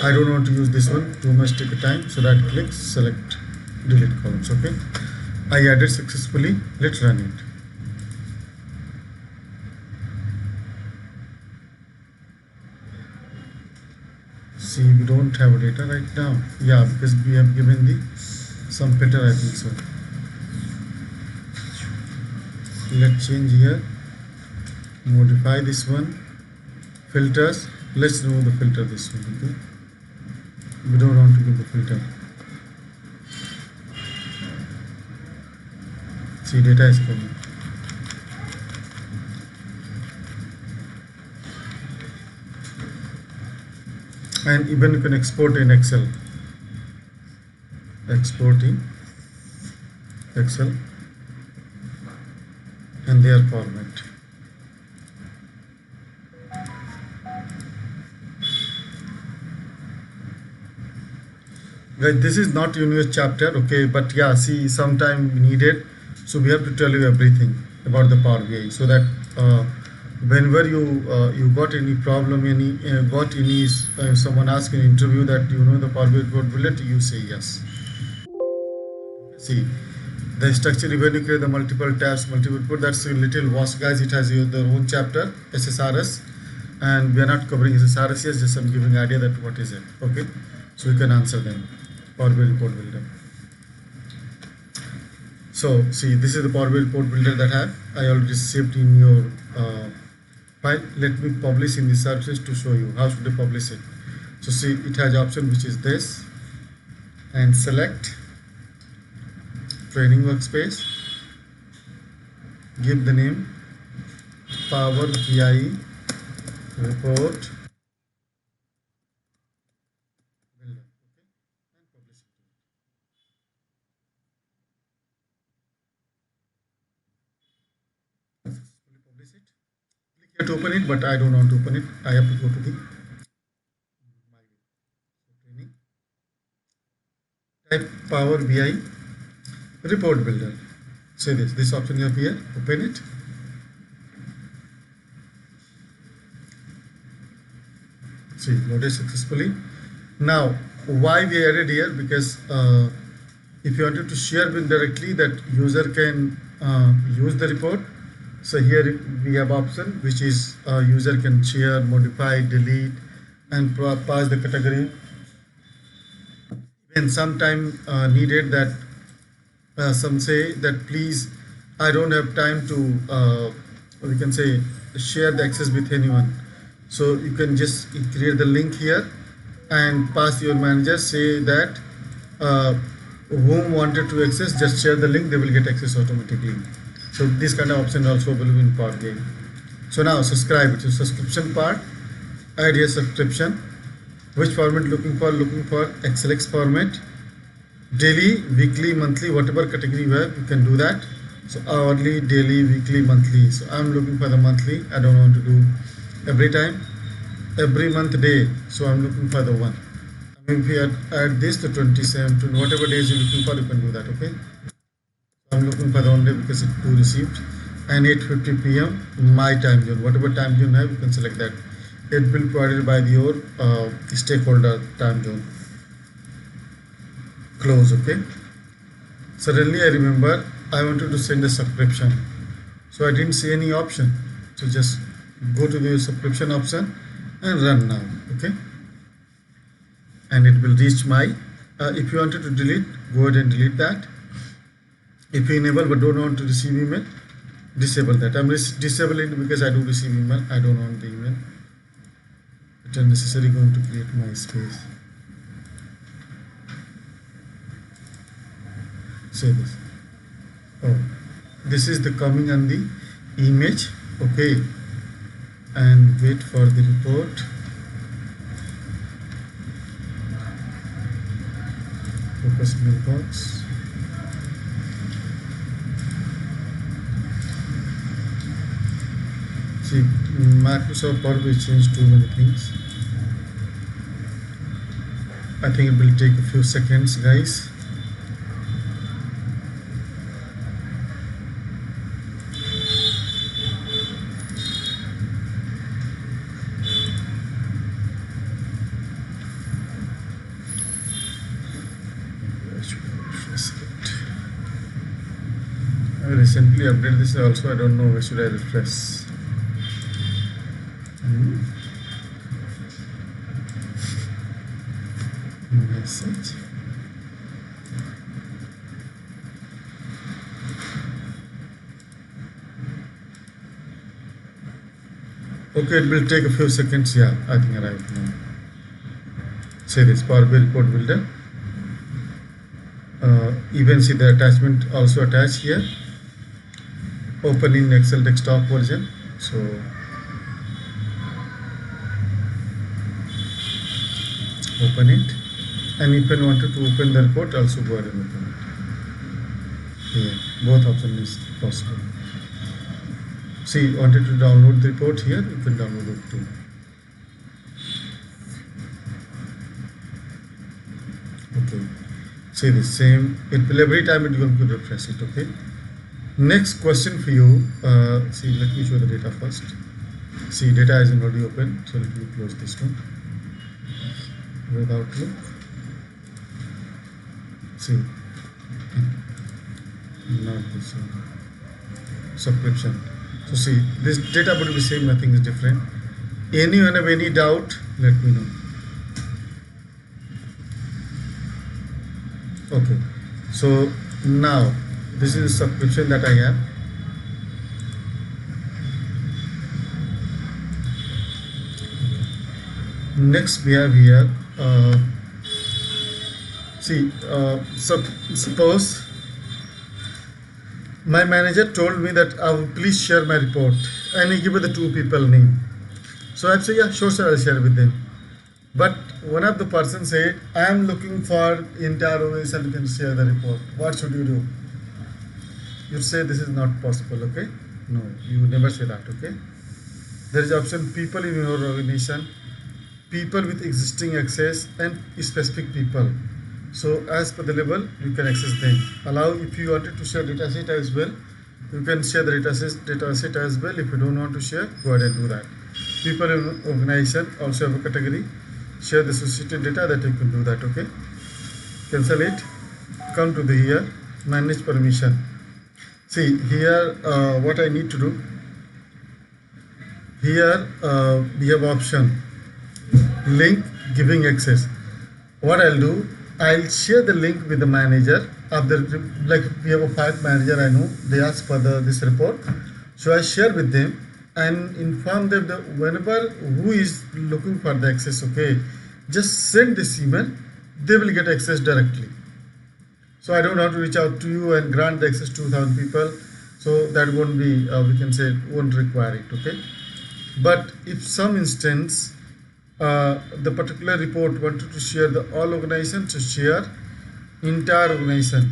[SPEAKER 2] I don't want to use this one, too much take a time, so right click, select delete columns. Okay, I added successfully. Let's run it. See, we don't have data right now. Yeah, because we have given the some filter, I think so. Let's change here, modify this one, filters. Let's remove the filter this one. Okay, we don't want to give the filter. See, data is coming. And even you can export in Excel. Export in Excel and their format. Guys, this is not universe chapter, okay, but yeah, see, sometime needed, so we have to tell you everything about the Power BI, so that whenever you got any problem, someone ask in interview that you know the Power BI report bullet, you say yes. See, the structure, when you create the multiple tabs, multiple report, that's a little vast, guys. It has their own chapter, SSRS, and we are not covering SSRS here, just I'm giving idea that what is it. Okay, so you can answer them. Power BI report builder. So see, this is the Power BI report builder that I already saved in your file. Let me publish in the services to show you how should I publish it. So see, it has option which is this, and select training workspace, give the name Power BI report builder. Okay, and publish it. Successfully publish it. Click here to open it, but I don't want to open it. I have to go to the my training. Type Power BI report builder. Say this option you have here. Open it. See, loaded successfully. Now, why we added here? Because if you wanted to share with directly, that user can use the report. So here we have option which is user can share, modify, delete, and pass the category. When sometime needed that some say that please, I don't have time to we can say share the access with anyone. So you can just create the link here and pass your manager, say that whom wanted to access, just share the link, they will get access automatically. So this kind of option also available in Power BI. So now subscribe it. So subscription part, add your subscription. Which format looking for? Looking for XLX format. Daily, weekly, monthly, whatever category you have, you can do that. So hourly, daily, weekly, monthly. So I'm looking for the monthly. I don't want to do every time, every month day. So I'm looking for the one. I mean, if you add this to 27, to whatever days you're looking for, you can do that. Okay. I'm looking for the one day because it too received, and 8:50 p.m. my time zone. Whatever time zone you have, you can select that. It will be provided by your stakeholder time zone. Close. Okay. Suddenly I remember I wanted to send a subscription, so I didn't see any option. So just go to the subscription option and run now. Okay, and it will reach my if you wanted to delete, go ahead and delete that. If you enable but don't want to receive email, disable that. I'm disabling it because I do receive email. I don't want the email. It's unnecessary going to create my space. Say this. Oh, this is the coming on the image. Okay, and wait for the report. Focus mailbox. See, Microsoft probably changed too many things. I think it will take a few seconds, guys. I recently updated this also. I don't know where should I refresh. Message. Okay, it will take a few seconds. Yeah, I think arrived now. Say this Power BI report builder. You can see the attachment also attached here. Open in Excel desktop version. So open it, and if you wanted to open the report, also go ahead and open it. Here, both options is possible. See, wanted to download the report here, you can download it too. Okay, see the same. It will every time it will refresh it. Okay. Next question for you. See, let me show the data first. See, data is already open, so let me close this one. Without look. See, not this one. Subscription. So see, this data would be same, nothing is different. Anyone have any doubt, let me know. Okay, so now this is the subscription that I have. Next we have here, suppose my manager told me that please share my report, and he gave me the two people name. So I'd say, yeah, sure sir, I'll share with them. But one of the person said, I am looking for entire organization who can share the report. What should you do? You say this is not possible, okay? No, you never say that, okay? There is option people in your organization, people with existing access, and specific people. So as per the level, you can access them. Allow, if you wanted to share dataset as well, you can share the dataset as well. If you don't want to share, go ahead and do that. People in organization also have a category. Share the associated data, that you can do that, okay? Cancel it. Come to the here, manage permission. See here, what I need to do. Here we have option link giving access. What I'll do, I'll share the link with the manager of the, like we have a 5 manager, I know they ask for this report, so I share with them and inform them that whenever who is looking for the access, okay, just send this email, they will get access directly. So I don't have to reach out to you and grant the access to 2,000 people, so that won't be, we can say, won't require it, okay? But if some instance the particular report wanted to share the all organization, to share entire organization.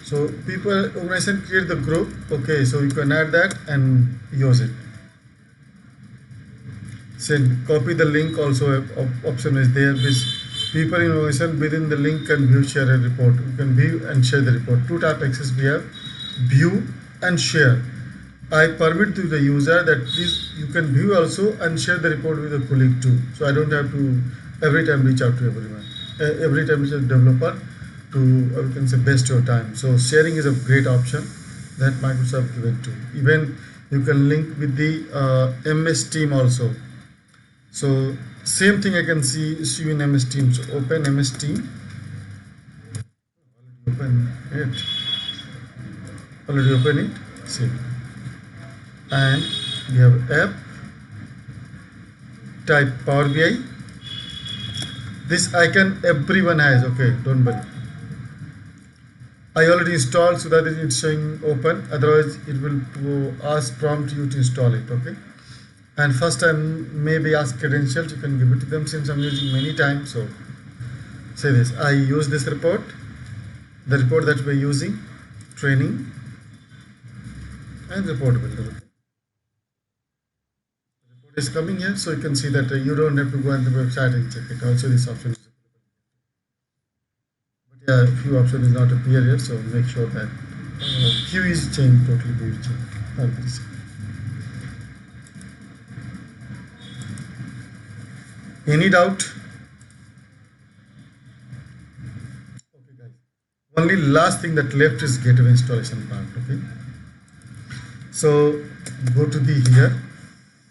[SPEAKER 2] So people organization create the group, okay, so you can add that and use it. Send, copy the link also option is there, which people in organization within the link can view, share a report. You can view and share the report. Two type access we have, view and share. I permit to the user that please you can view also and share the report with a colleague too. So I don't have to every time reach out to everyone. Every time reach out to developer. to we can say best your time. So sharing is a great option that Microsoft given to. Even you can link with the MS Team also. So same thing I can see you in MS Team. So open MS Team. Open it. Already open it. See. And we have app. Type Power BI. This icon everyone has. Okay, don't worry. I already installed, so that it's showing open. Otherwise, it will prompt you to install it. Okay. And first time maybe ask credentials. You can give it to them since I'm using many times. So say this. I use this report. The report that we're using, training, and report builder. Okay. Report is coming here, so you can see that you don't have to go on the website and check it. Also, this option is a few option is not appear here, so make sure that queue is changed, totally queue is changed. Any doubt? Okay guys, only last thing that left is gateway installation part. Okay, so go to the here,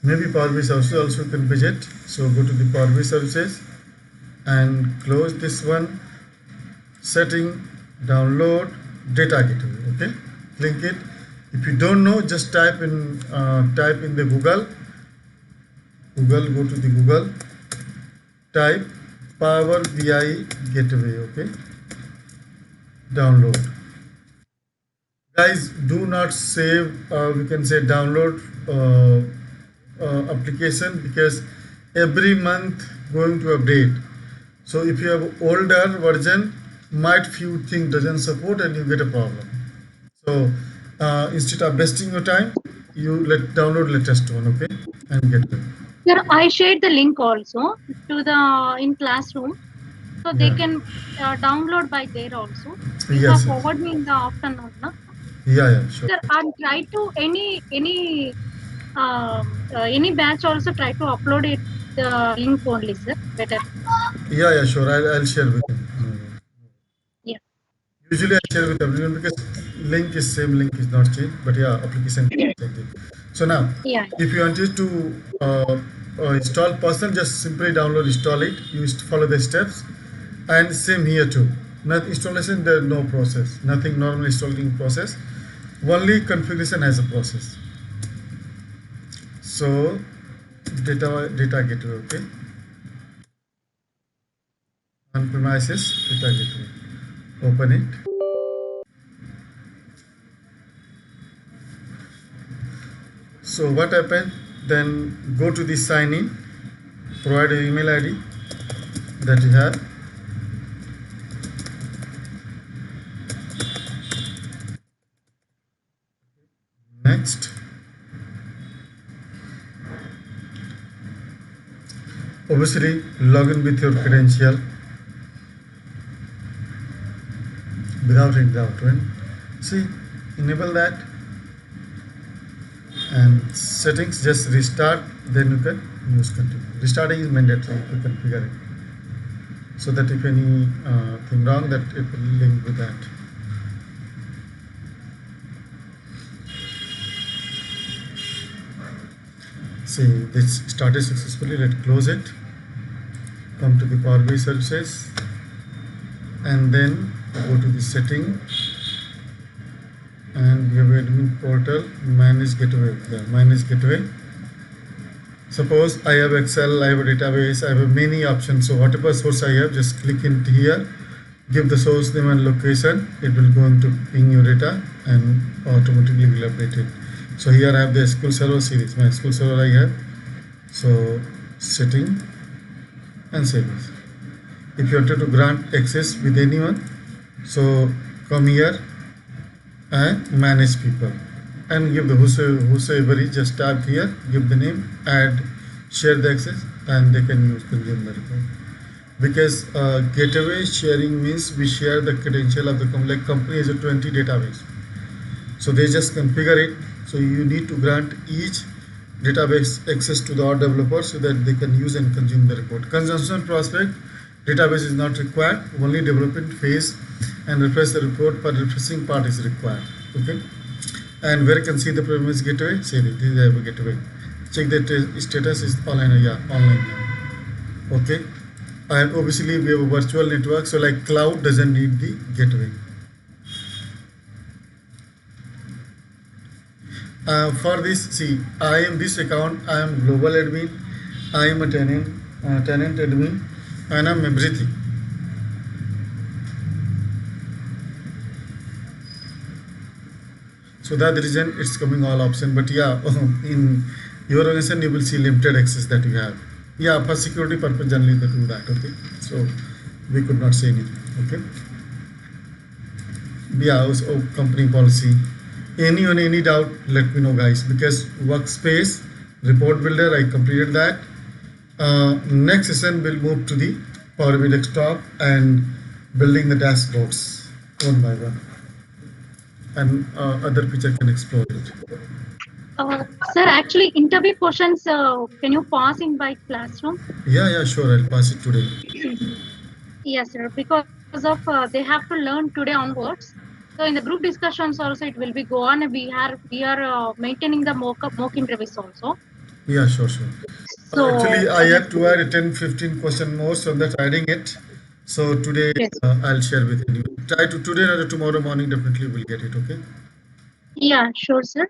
[SPEAKER 2] maybe Power BI services also you can visit. So go to the Power BI services and close this one. Setting, download, data gateway. Okay, link it. If you don't know, just type in the Google. Go to the Google. Type Power BI gateway. Okay, download. Guys, do not save. We can say download application, because every month going to update. So if you have older version, might few things doesn't support and you get a problem. So instead of wasting your time, you download latest one. Okay, and get it.
[SPEAKER 3] Sir, I shared the link also to the in classroom, so they can download by there also. You have forward me in the afternoon, no?
[SPEAKER 2] Yeah, sure.
[SPEAKER 3] Sir, and try to any batch also try to upload it the link only, sir. Better.
[SPEAKER 2] Yeah, sure. I'll share with you.
[SPEAKER 3] Yeah.
[SPEAKER 2] Usually I share with everyone because link is same, link is not changed, but yeah, application is changed. So now, if you wanted to install person, just simply download, install it. You follow the steps, and same here too. Not installation, there no process, nothing normal installing process. Only configuration has a process. So data gateway, okay. On premises data gateway. Open it. So what happened? Then go to the sign in. Provide your email ID that you have. Next. Obviously, log in with your credential without any doubt. Right? See, enable that, and settings, just restart, then you can use continue. Restarting is mandatory to configure it, so that if any thing wrong, that it will link with that. See, this started successfully. Let's close it. Come to the Power BI services, and then go to the setting, and we have admin portal, manage gateway. Manage gateway. Suppose I have Excel, I have a database, I have many options. So whatever source I have, just click into here, give the source name and location. It will go into ping your data and automatically will update it. So here I have the SQL Server series. My SQL Server I have. So setting and save this. If you wanted to grant access with anyone, so come here and manage people, and give the whosoever is, just tap here, give the name, add, share the access, and they can use consume the report. Because gateway sharing means we share the credential of the company. Like company is a 20 database, so they just configure it. So you need to grant each database access to the developer so that they can use and consume the report. Consumption prospect, Database is not required. Only development phase and refresh the report for refreshing part is required. Okay. And where you can see the premise gateway? Say this is the gateway. Check the status is online. Yeah, online. Yeah. Okay. And obviously we have a virtual network, so like cloud doesn't need the gateway. For this, see, I am this account. I am global admin. I am a tenant admin, and I'm everything. So that reason it's coming all option. But yeah, in your organization you will see limited access that you have. Yeah, for security purpose generally they do that. Okay, so we could not say anything. Okay. Yeah, also company policy. Any doubt? Let me know, guys. Because workspace report builder I completed that. Next session we'll move to the Power BI desktop and building the dashboards one by one, and other picture can explore it.
[SPEAKER 3] Sir, actually, interview questions, can you pass in by classroom?
[SPEAKER 2] Yeah, sure. I'll pass it today.
[SPEAKER 3] Yes, sir. Because of they have to learn today onwards. So in the group discussions also it will be go on. We are maintaining the mock interviews also.
[SPEAKER 2] Yeah, sure.
[SPEAKER 3] So
[SPEAKER 2] Actually, I
[SPEAKER 3] yes,
[SPEAKER 2] have to add 10-15 question more, so that's adding it. So today
[SPEAKER 3] yes,
[SPEAKER 2] I'll share with you. Try to today or tomorrow morning. Definitely will get it. Okay.
[SPEAKER 3] yeah, sure, sir.